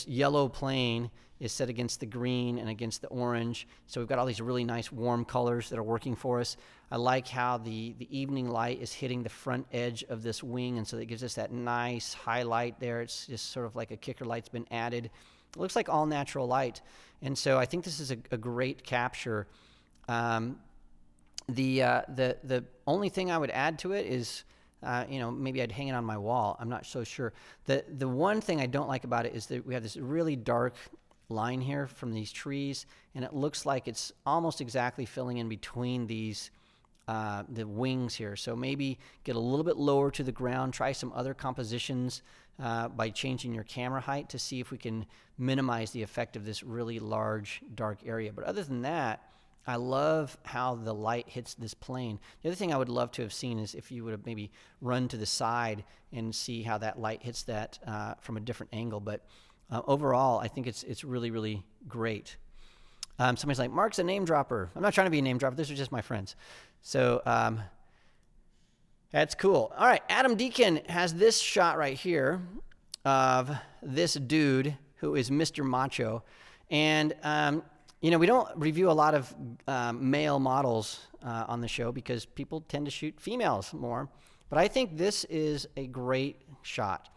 yellow plane is set against the green and against the orange. So we've got all these really nice warm colors that are working for us. I like how the evening light is hitting the front edge of this wing, and so that gives us that nice highlight there. It's just sort of like a kicker light's been added. It looks like all natural light. And so I think this is a great capture. The only thing I would add to it is, maybe I'd hang it on my wall. I'm not so sure. The one thing I don't like about it is that we have this really dark line here from these trees, and it looks like it's almost exactly filling in between these the wings here. So maybe get a little bit lower to the ground. Try some other compositions by changing your camera height to see if we can minimize the effect of this really large dark area. But other than that, I love how the light hits this plane. The other thing I would love to have seen is if you would have maybe run to the side and see how that light hits that from a different angle. But overall, I think it's really, really great. Somebody's like, Mark's a name dropper. I'm not trying to be a name dropper. These are just my friends. So that's cool. All right, Adam Deacon has this shot right here of this dude who is Mr. Macho. And we don't review a lot of male models on the show because people tend to shoot females more. But I think this is a great shot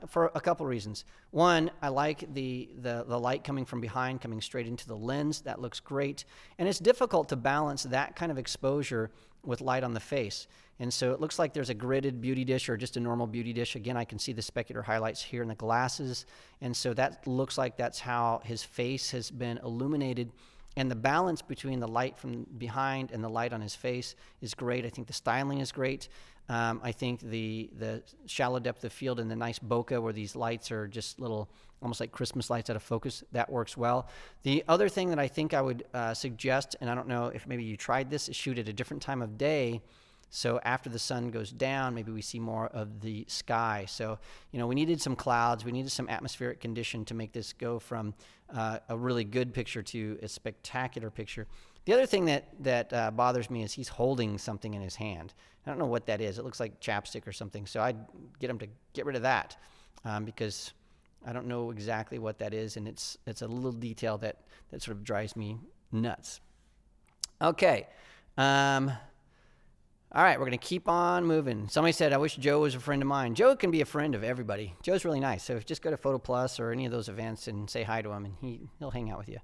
for a couple reasons. One, I like the light coming from behind, coming straight into the lens. That looks great. And it's difficult to balance that kind of exposure with light on the face. And so it looks like there's a gridded beauty dish or just a normal beauty dish. Again, I can see the specular highlights here in the glasses. And so that looks like that's how his face has been illuminated. And the balance between the light from behind and the light on his face is great. I think the styling is great. I think the shallow depth of field and the nice bokeh where these lights are just little, almost like Christmas lights out of focus, that works well. The other thing that I think I would suggest, and I don't know if maybe you tried this, is shoot at a different time of day. So after the sun goes down, maybe we see more of the sky. So, we needed some clouds. We needed some atmospheric condition to make this go from a really good picture to a spectacular picture. The other thing that bothers me is he's holding something in his hand. I don't know what that is. It looks like chapstick or something. So I'd get him to get rid of that because I don't know exactly what that is. And it's a little detail that sort of drives me nuts. Okay. All right, we're going to keep on moving. Somebody said, I wish Joe was a friend of mine. Joe can be a friend of everybody. Joe's really nice. So just go to Photo Plus or any of those events and say hi to him, and he'll hang out with you.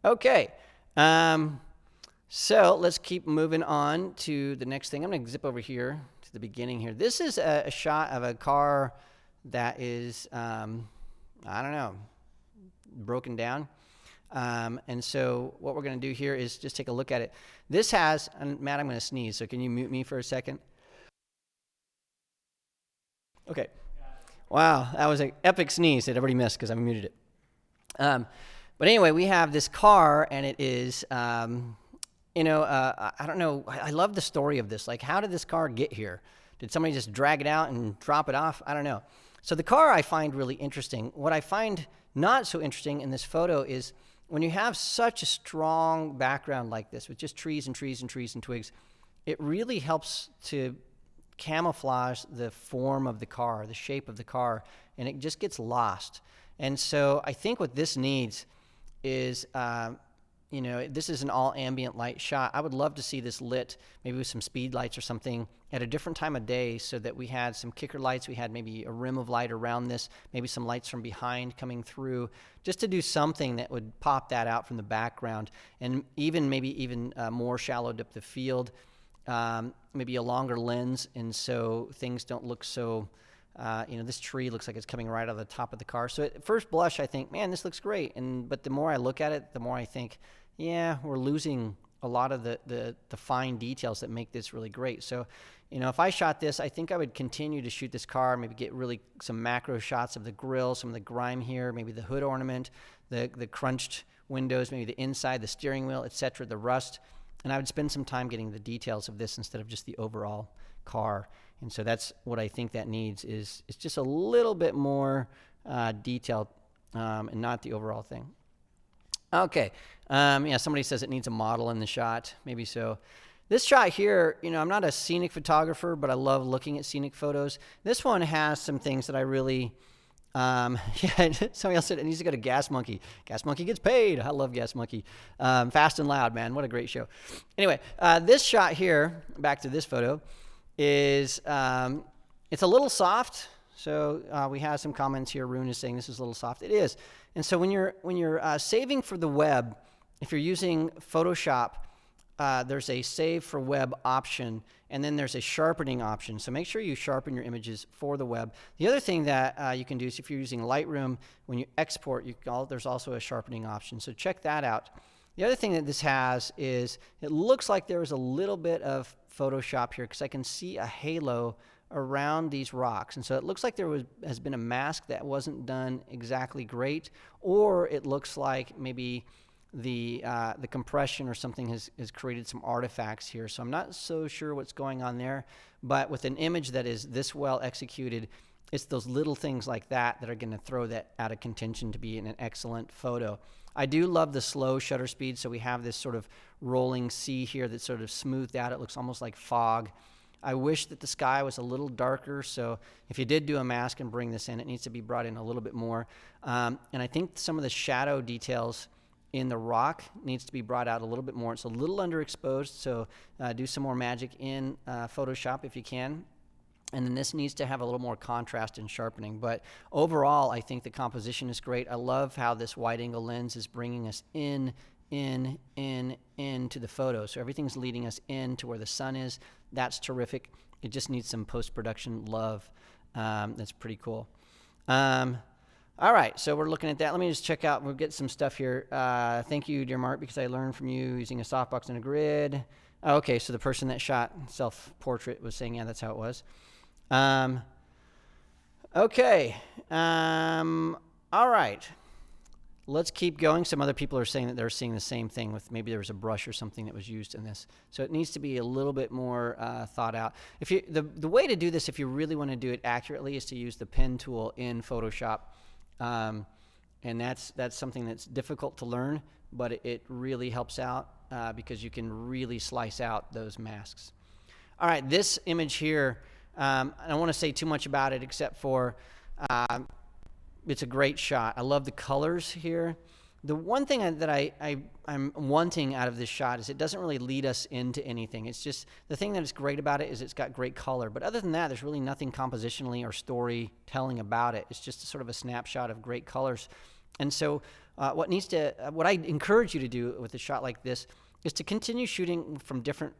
Okay. So let's keep moving on to the next thing. I'm going to zip over here to the beginning here. This is a shot of a car that is, broken down. And so what we're going to do here is just take a look at it. This has, and Matt, I'm going to sneeze, so can you mute me for a second? Okay. Wow, that was an epic sneeze that everybody missed because I muted it. But anyway, we have this car, and it is, I don't know. I love the story of this. Like, how did this car get here? Did somebody just drag it out and drop it off? I don't know. So the car I find really interesting. What I find not so interesting in this photo is when you have such a strong background like this with just trees and trees and trees and twigs, it really helps to camouflage the form of the car, the shape of the car, and it just gets lost. And so I think what this needs is, this is an all ambient light shot. I would love to see this lit, maybe with some speed lights or something at a different time of day so that we had some kicker lights. We had maybe a rim of light around this, maybe some lights from behind coming through, just to do something that would pop that out from the background, and maybe more shallow depth of field, maybe a longer lens, and so things don't look so, this tree looks like it's coming right out of the top of the car. So at first blush, I think, man, this looks great. But the more I look at it, the more I think, yeah, we're losing a lot of the fine details that make this really great. So, if I shot this, I think I would continue to shoot this car, maybe get really some macro shots of the grille, some of the grime here, maybe the hood ornament, the crunched windows, maybe the inside, the steering wheel, etc., the rust. And I would spend some time getting the details of this instead of just the overall car. And so that's what I think that needs is just a little bit more detailed and not the overall thing. Okay. Yeah, somebody says it needs a model in the shot. Maybe so. This shot here, I'm not a scenic photographer, but I love looking at scenic photos. This one has some things that I really, yeah, somebody else said it needs to go to Gas Monkey. Gas Monkey gets paid. I love Gas Monkey. Fast and Loud, man. What a great show. Anyway, this shot here, back to this photo, is, it's a little soft. So we have some comments here. Rune is saying this is a little soft. It is. And so when you're saving for the web, if you're using Photoshop, there's a save for web option, and then there's a sharpening option. So make sure you sharpen your images for the web. The other thing that you can do is if you're using Lightroom, when you export, there's also a sharpening option. So check that out. The other thing that this has is it looks like there was a little bit of Photoshop here because I can see a halo around these rocks. And so it looks like there has been a mask that wasn't done exactly great, or it looks like maybe the compression or something has created some artifacts here. So I'm not so sure what's going on there, but with an image that is this well executed, it's those little things like that that are going to throw that out of contention to be an excellent photo. I do love the slow shutter speed, so we have this sort of rolling sea here that's sort of smoothed out. It looks almost like fog. I wish that the sky was a little darker, so if you did do a mask and bring this in, it needs to be brought in a little bit more. And I think some of the shadow details in the rock needs to be brought out a little bit more. It's a little underexposed, so do some more magic in Photoshop if you can. And then this needs to have a little more contrast and sharpening. But overall, I think the composition is great. I love how this wide-angle lens is bringing us in to the photo. So everything's leading us in to where the sun is. That's terrific. It just needs some post-production love. That's pretty cool. All right, so we're looking at that. Let me just check out. We'll get some stuff here. Thank you, dear Mark, because I learned from you using a softbox and a grid. Okay, so the person that shot self-portrait was saying, yeah, that's how it was. Okay. All right. Let's keep going. Some other people are saying that they're seeing the same thing with maybe there was a brush or something that was used in this. So it needs to be a little bit more thought out. If you, the way to do this, if you really want to do it accurately, is to use the pen tool in Photoshop. And that's something that's difficult to learn, but it really helps out because you can really slice out those masks. All right, this image here, I don't want to say too much about it except for it's a great shot. I love the colors here. The one thing that I'm wanting out of this shot is it doesn't really lead us into anything. It's just the thing that is great about it is it's got great color. But other than that, there's really nothing compositionally or storytelling about it. It's just sort of a snapshot of great colors. And so what I encourage you to do with a shot like this is to continue shooting from different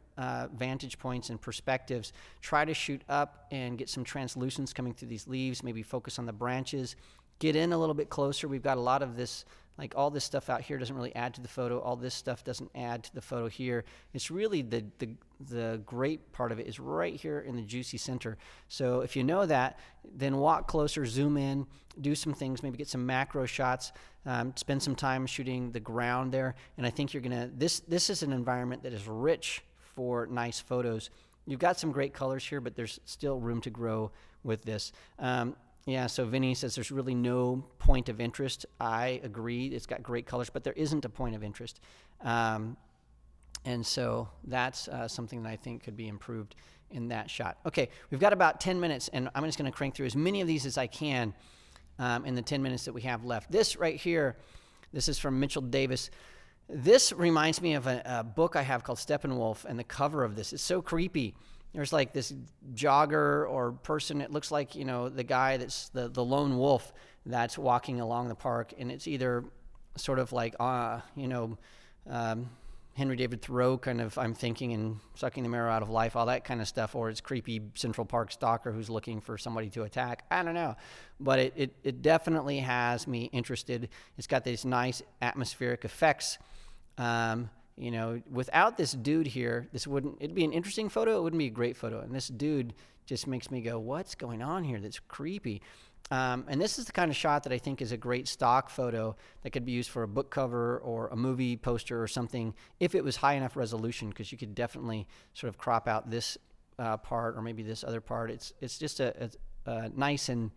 vantage points and perspectives. Try to shoot up and get some translucence coming through these leaves, maybe focus on the branches. Get in a little bit closer. We've got a lot of this, like all this stuff out here doesn't really add to the photo. All this stuff doesn't add to the photo here. It's really the great part of it is right here in the juicy center. So if you know that, then walk closer, zoom in, do some things, maybe get some macro shots, spend some time shooting the ground there. And I think you're gonna, this is an environment that is rich for nice photos. You've got some great colors here, but there's still room to grow with this. Yeah, so Vinny says there's really no point of interest. I agree. It's got great colors, but there isn't a point of interest. And so that's something that I think could be improved in that shot. Okay, we've got about 10 minutes, and I'm just going to crank through as many of these as I can in the 10 minutes that we have left. This right here, this is from Mitchell Davis. This reminds me of a book I have called Steppenwolf, and the cover of this is so creepy. There's like this jogger or person, it looks like, the guy that's the lone wolf that's walking along the park, and it's either sort of like, Henry David Thoreau kind of, I'm thinking, and sucking the marrow out of life, all that kind of stuff, or it's creepy Central Park stalker who's looking for somebody to attack. I don't know. But it definitely has me interested. It's got these nice atmospheric effects. Without this dude here, it'd be an interesting photo. It wouldn't be a great photo. And this dude just makes me go, what's going on here? That's creepy. And this is the kind of shot that I think is a great stock photo that could be used for a book cover or a movie poster or something if it was high enough resolution, because you could definitely sort of crop out this part or maybe this other part. It's just a nice and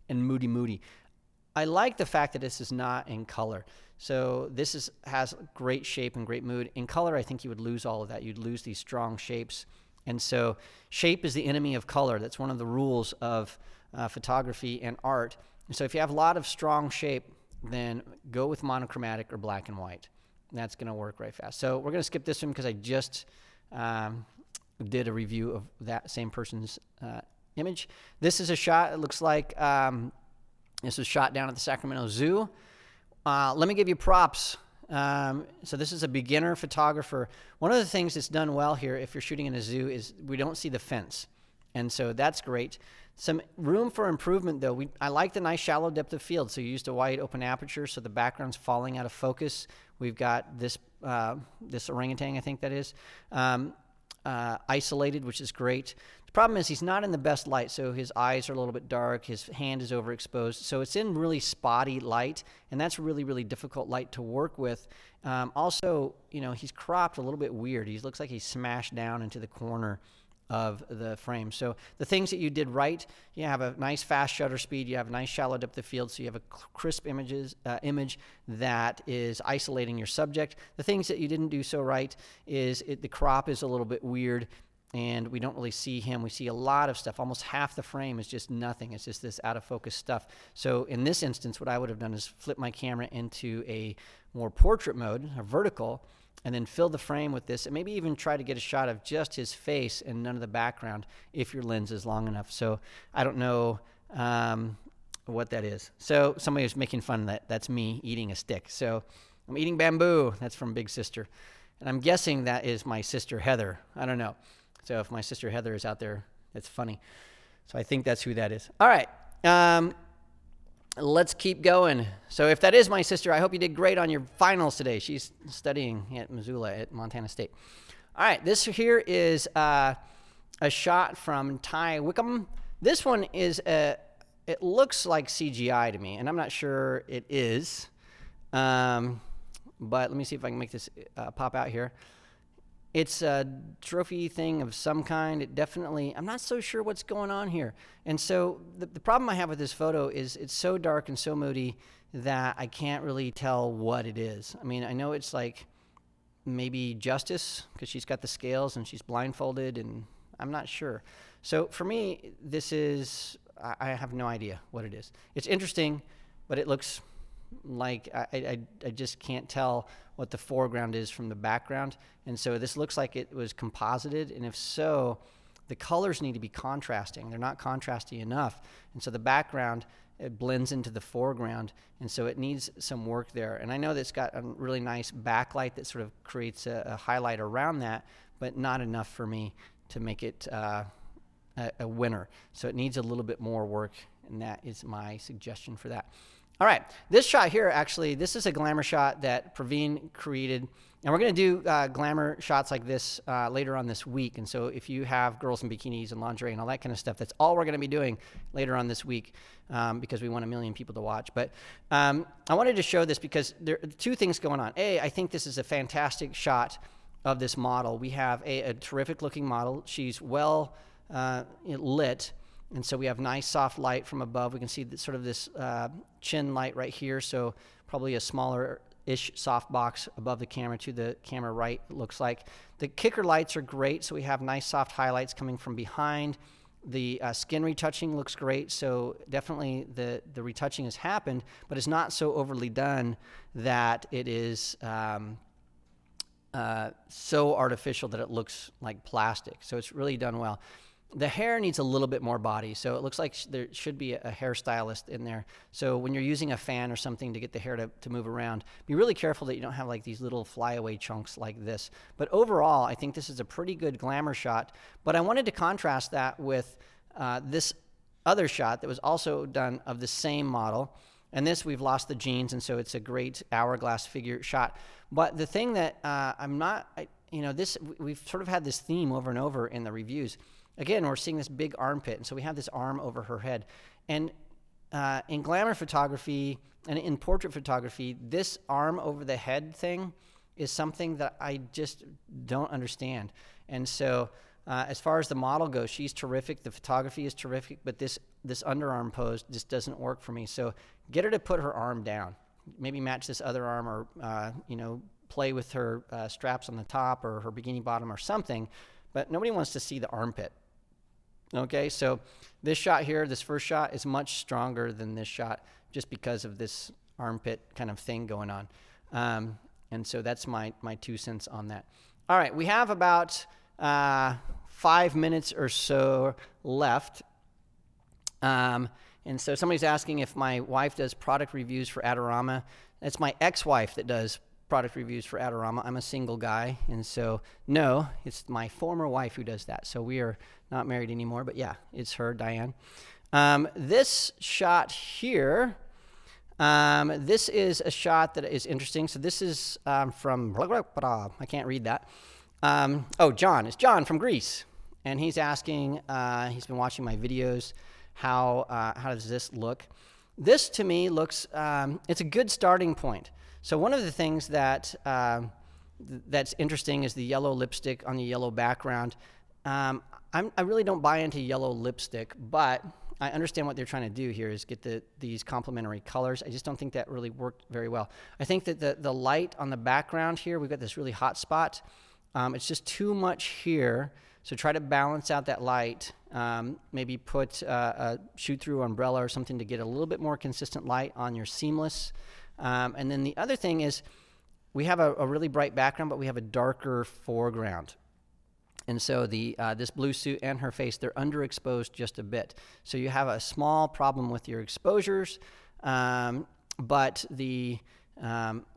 moody. I like the fact that this is not in color. So this has great shape and great mood. In color, I think you would lose all of that. You'd lose these strong shapes. And so shape is the enemy of color. That's one of the rules of photography and art. And so if you have a lot of strong shape, then go with monochromatic or black and white. That's going to work right fast. So we're going to skip this one because I just did a review of that same person's image. This is a shot. It looks like this was shot down at the Sacramento Zoo. Let me give you props. So this is a beginner photographer. One of the things that's done well here, if you're shooting in a zoo, is we don't see the fence. And so that's great. Some room for improvement, though. I like the nice shallow depth of field. So you used a wide open aperture, so the background's falling out of focus. We've got this orangutan, I think that is, isolated, which is great. The problem is he's not in the best light, so his eyes are a little bit dark, his hand is overexposed, so it's in really spotty light, and that's really, really difficult light to work with. Also, he's cropped a little bit weird. He looks like he's smashed down into the corner of the frame. So the things that you did right, you have a nice fast shutter speed, you have a nice shallow depth of field, so you have a crisp image that is isolating your subject. The things that you didn't do so right is the crop is a little bit weird, and we don't really see him. We see a lot of stuff. Almost half the frame is just nothing. It's just this out of focus stuff. So in this instance, what I would have done is flip my camera into a more portrait mode, a vertical, and then fill the frame with this, and maybe even try to get a shot of just his face and none of the background if your lens is long enough. So I don't know what that is. So somebody was making fun of that. That's me eating a stick. So I'm eating bamboo. That's from Big Sister. And I'm guessing that is my sister Heather. I don't know. So if my sister Heather is out there, that's funny. So I think that's who that is. All right. Let's keep going. So if that is my sister, I hope you did great on your finals today. She's studying at Missoula at Montana State. All right, this here is a shot from Ty Wickham. This one is it looks like CGI to me, and I'm not sure it is. But let me see if I can make this pop out here. It's a trophy thing of some kind. It definitely, I'm not so sure what's going on here. And so the problem I have with this photo is it's so dark and so moody that I can't really tell what it is. I mean, I know it's like maybe justice because she's got the scales and she's blindfolded, and I'm not sure. So for me, this is, I have no idea what it is. It's interesting, but it looks like I just can't tell what the foreground is from the background. And so this looks like it was composited, and if so, the colors need to be contrasting. They're not contrasty enough. And so the background, it blends into the foreground, and so it needs some work there. And I know that it's got a really nice backlight that sort of creates a highlight around that, but not enough for me to make it a winner. So it needs a little bit more work, and that is my suggestion for that. All right, this shot here, actually, this is a glamour shot that Praveen created. And we're going to do glamour shots like this later on this week. And so if you have girls in bikinis and lingerie and all that kind of stuff, that's all we're going to be doing later on this week because we want 1 million people to watch. But I wanted to show this because there are two things going on. A, I think this is a fantastic shot of this model. We have a terrific looking model. She's well lit. And so we have nice soft light from above. We can see sort of this chin light right here. So probably a smaller-ish soft box above the camera to the camera right, it looks like. The kicker lights are great. So we have nice soft highlights coming from behind. The skin retouching looks great. So definitely the retouching has happened, but it's not so overly done that it is so artificial that it looks like plastic. So it's really done well. The hair needs a little bit more body, so it looks like there should be a hairstylist in there. So when you're using a fan or something to get the hair to move around, be really careful that you don't have like these little flyaway chunks like this. But overall, I think this is a pretty good glamour shot. But I wanted to contrast that with this other shot that was also done of the same model. And this, we've lost the jeans, and so it's a great hourglass figure shot. But the thing that we've sort of had this theme over and over in the reviews. again, we're seeing this big armpit. And so we have this arm over her head. And in glamour photography and in portrait photography, this arm over the head thing is something that I just don't understand. And so as far as the model goes, she's terrific. The photography is terrific, but this underarm pose just doesn't work for me. So get her to put her arm down. Maybe match this other arm, or play with her straps on the top or her bikini bottom or something. But nobody wants to see the armpit. Okay, so this shot here, this first shot, is much stronger than this shot just because of this armpit kind of thing going on. And so that's my 2 cents on that. All right, we have about 5 minutes or so left. And so somebody's asking if my wife does product reviews for Adorama. That's my ex-wife that does product reviews for Adorama. I'm a single guy, and so no, it's my former wife who does that. So we are not married anymore, but yeah, it's her, Diane. This shot here, this is a shot that is interesting. So this is from, I can't read that. John. It's John from Greece, and he's asking, he's been watching my videos, how does this look? This to me looks, it's a good starting point. So one of the things that that's interesting is the yellow lipstick on the yellow background. I really don't buy into yellow lipstick, but I understand what they're trying to do here is get these complementary colors. I just don't think that really worked very well. I think that the light on the background here, we've got this really hot spot. It's just too much here. So try to balance out that light. Maybe put a shoot-through umbrella or something to get a little bit more consistent light on your seamless. And then the other thing is we have a really bright background, but we have a darker foreground. And so this blue suit and her face, they're underexposed just a bit. So you have a small problem with your exposures, but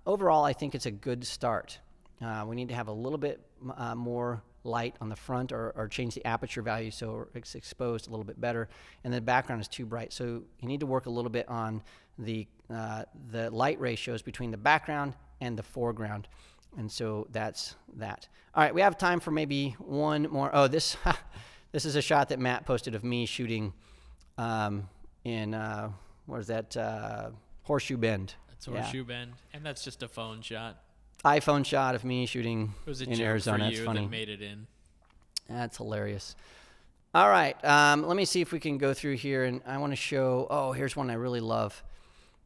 overall, I think it's a good start. We need to have a little bit more light on the front, or change the aperture value so it's exposed a little bit better. And the background is too bright. So you need to work a little bit on the light ratios between the background and the foreground. And so that's that. All right, we have time for maybe one more. Oh, this is a shot that Matt posted of me shooting in, where's that, Horseshoe Bend. That's Horseshoe Bend, and that's just a phone shot. iPhone shot of me shooting in Arizona. It was a joke for you That's funny. that made it in. That's hilarious. All right, let me see if we can go through here, and I want to show, here's one I really love.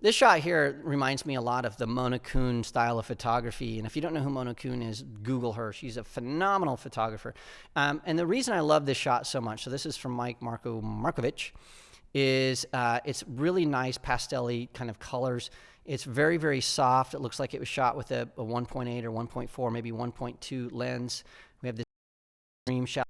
This shot here reminds me a lot of the Mona Kuhn style of photography, and if you don't know who Mona Kuhn is, Google her. She's a phenomenal photographer. And the reason I love this shot so much, so this is from Mike Markovich, is it's really nice pastel-y kind of colors. It's very, very soft. It looks like it was shot with a 1.8 or 1.4, maybe 1.2 lens. We have this dream shot.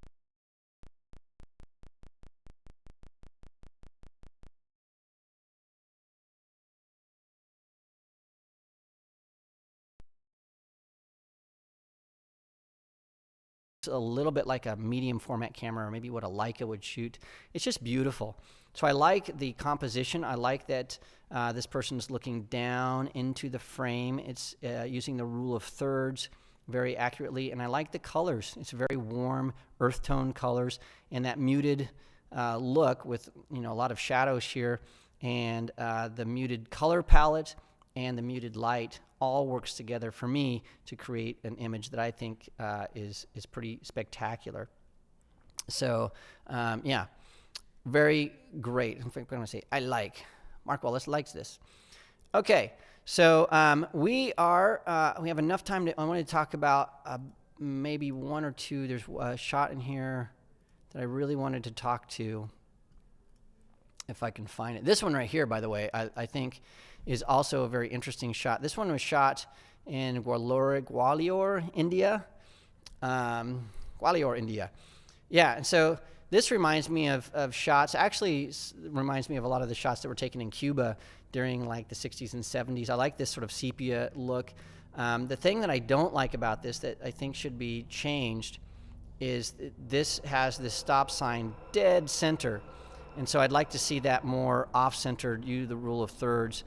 A little bit like a medium format camera, or maybe what a Leica would shoot. It's just beautiful. So I like the composition. I like that this person's looking down into the frame. It's using the rule of thirds very accurately, and I like the colors. It's very warm, earth tone colors, and that muted look with a lot of shadows here, and the muted color palette and the muted light all works together for me to create an image that I think is pretty spectacular. So yeah, very great. In fact, I'm going to say I like. Mark Wallace likes this. Okay, so we have enough time I want to talk about maybe one or two. There's a shot in here that I really wanted to talk to, if I can find it. This one right here, by the way, I think is also a very interesting shot. This one was shot in Gwalior, India. Gwalior, India. Yeah, and so this reminds me of shots, actually reminds me of a lot of the shots that were taken in Cuba during like the 60s and 70s. I like this sort of sepia look. The thing that I don't like about this that I think should be changed is this has this stop sign dead center. And so I'd like to see that more off-centered, use the rule of thirds.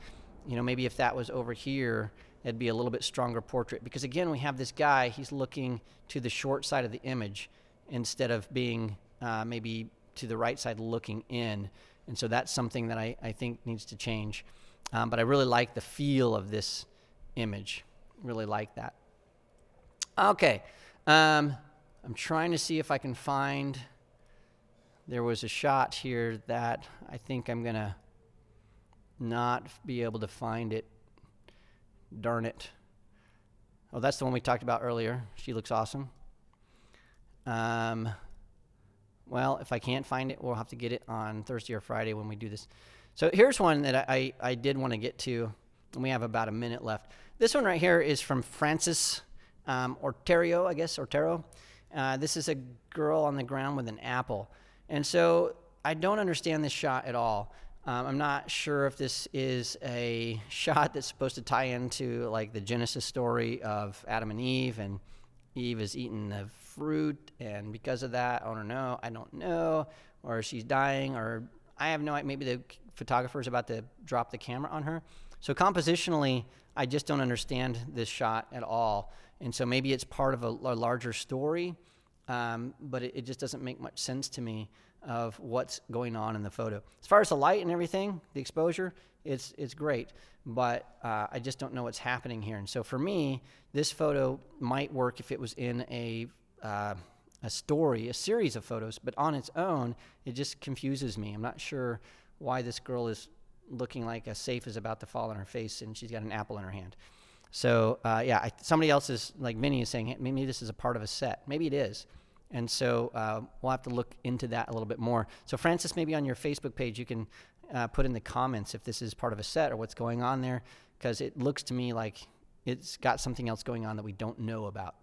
Maybe if that was over here, it'd be a little bit stronger portrait. Because again, we have this guy, he's looking to the short side of the image instead of being maybe to the right side looking in. And so that's something that I think needs to change. But I really like the feel of this image. Really like that. Okay. I'm trying to see if I can find... There was a shot here that I think I'm going to not be able to find it. Darn it. Oh, that's the one we talked about earlier. She looks awesome. Well, if I can't find it, we'll have to get it on Thursday or Friday when we do this. So here's one that I did want to get to, and we have about a minute left. This one right here is from Francis Otero, I guess, Otero. This is a girl on the ground with an apple. And so I don't understand this shot at all. I'm not sure if this is a shot that's supposed to tie into like the Genesis story of Adam and Eve is eating the fruit, and because of that, I don't know, or she's dying, or I have no idea, maybe the photographer is about to drop the camera on her. So compositionally, I just don't understand this shot at all. And so maybe it's part of a larger story, but it just doesn't make much sense to me of what's going on in the photo. As far as the light and everything, the exposure, it's great, but I just don't know what's happening here. And so for me, this photo might work if it was in a story, a series of photos, but on its own, it just confuses me. I'm not sure why this girl is looking like a safe is about to fall on her face and she's got an apple in her hand. So somebody else is, like Vinny is saying, maybe this is a part of a set. Maybe it is. And so we'll have to look into that a little bit more. So Francis, maybe on your Facebook page, you can put in the comments if this is part of a set or what's going on there, because it looks to me like it's got something else going on that we don't know about.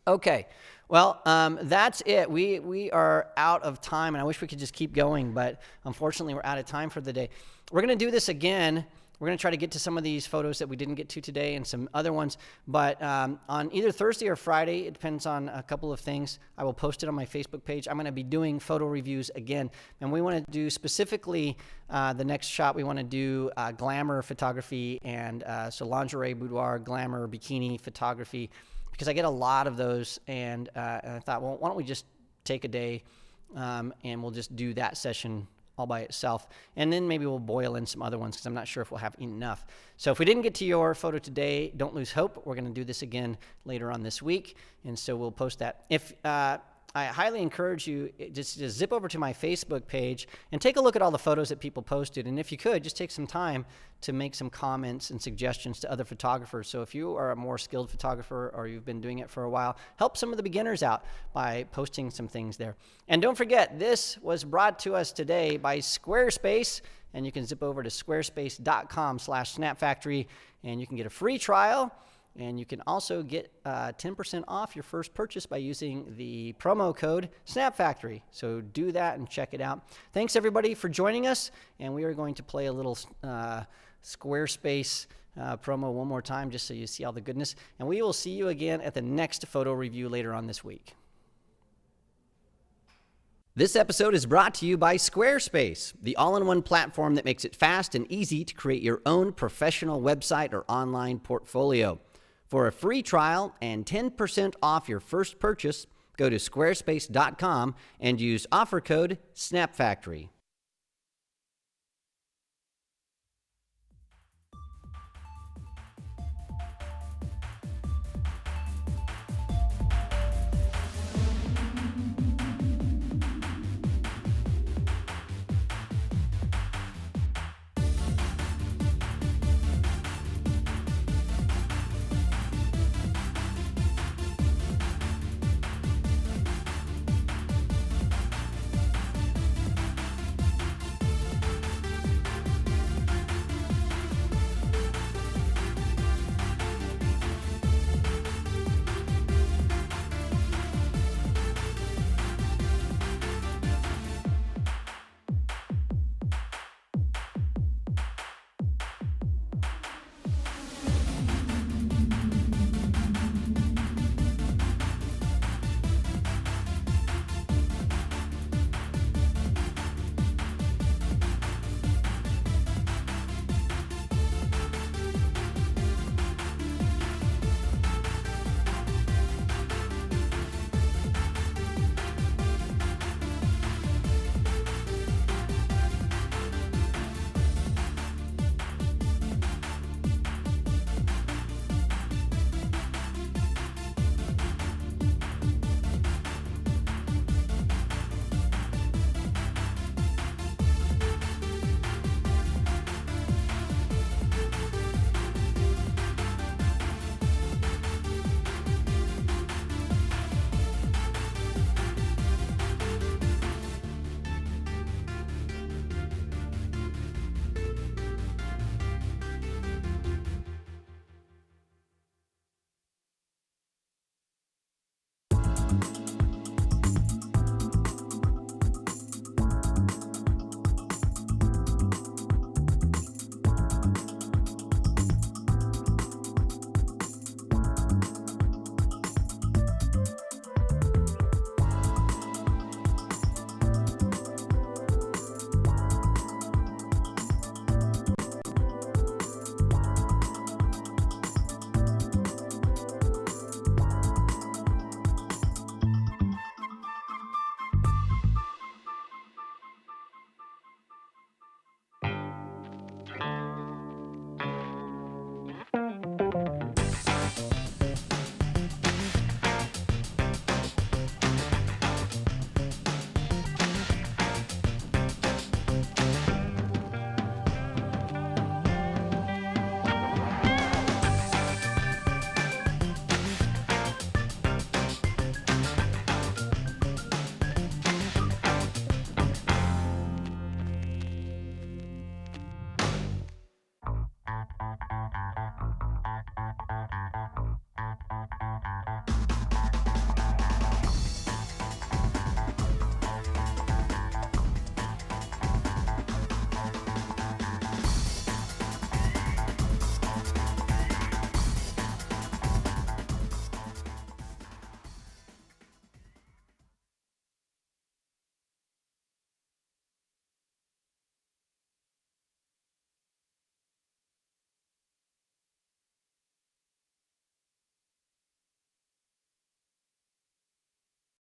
Okay, well, that's it. We are out of time, and I wish we could just keep going, but unfortunately we're out of time for the day. We're going to do this again. We're going to try to get to some of these photos that we didn't get to today and some other ones. But on either Thursday or Friday, it depends on a couple of things, I will post it on my Facebook page. I'm going to be doing photo reviews again. And we want to do specifically the next shot. We want to do glamour photography and so lingerie, boudoir, glamour, bikini photography, because I get a lot of those. And I thought, well, why don't we just take a day and we'll just do that session all by itself, and then maybe we'll boil in some other ones because I'm not sure if we'll have enough. So if we didn't get to your photo today, don't lose hope. We're going to do this again later on this week, and so we'll post that. If I highly encourage you just zip over to my Facebook page and take a look at all the photos that people posted, and if you could, just take some time to make some comments and suggestions to other photographers. So if you are a more skilled photographer or you've been doing it for a while, help some of the beginners out by posting some things there. And don't forget, this was brought to us today by Squarespace, and you can zip over to squarespace.com/snapfactory, and you can get a free trial. And you can also get 10% off your first purchase by using the promo code SNAPFactory. So do that and check it out. Thanks, everybody, for joining us. And we are going to play a little Squarespace promo one more time just so you see all the goodness. And we will see you again at the next photo review later on this week. This episode is brought to you by Squarespace, the all-in-one platform that makes it fast and easy to create your own professional website or online portfolio. For a free trial and 10% off your first purchase, go to squarespace.com and use offer code SNAPFactory.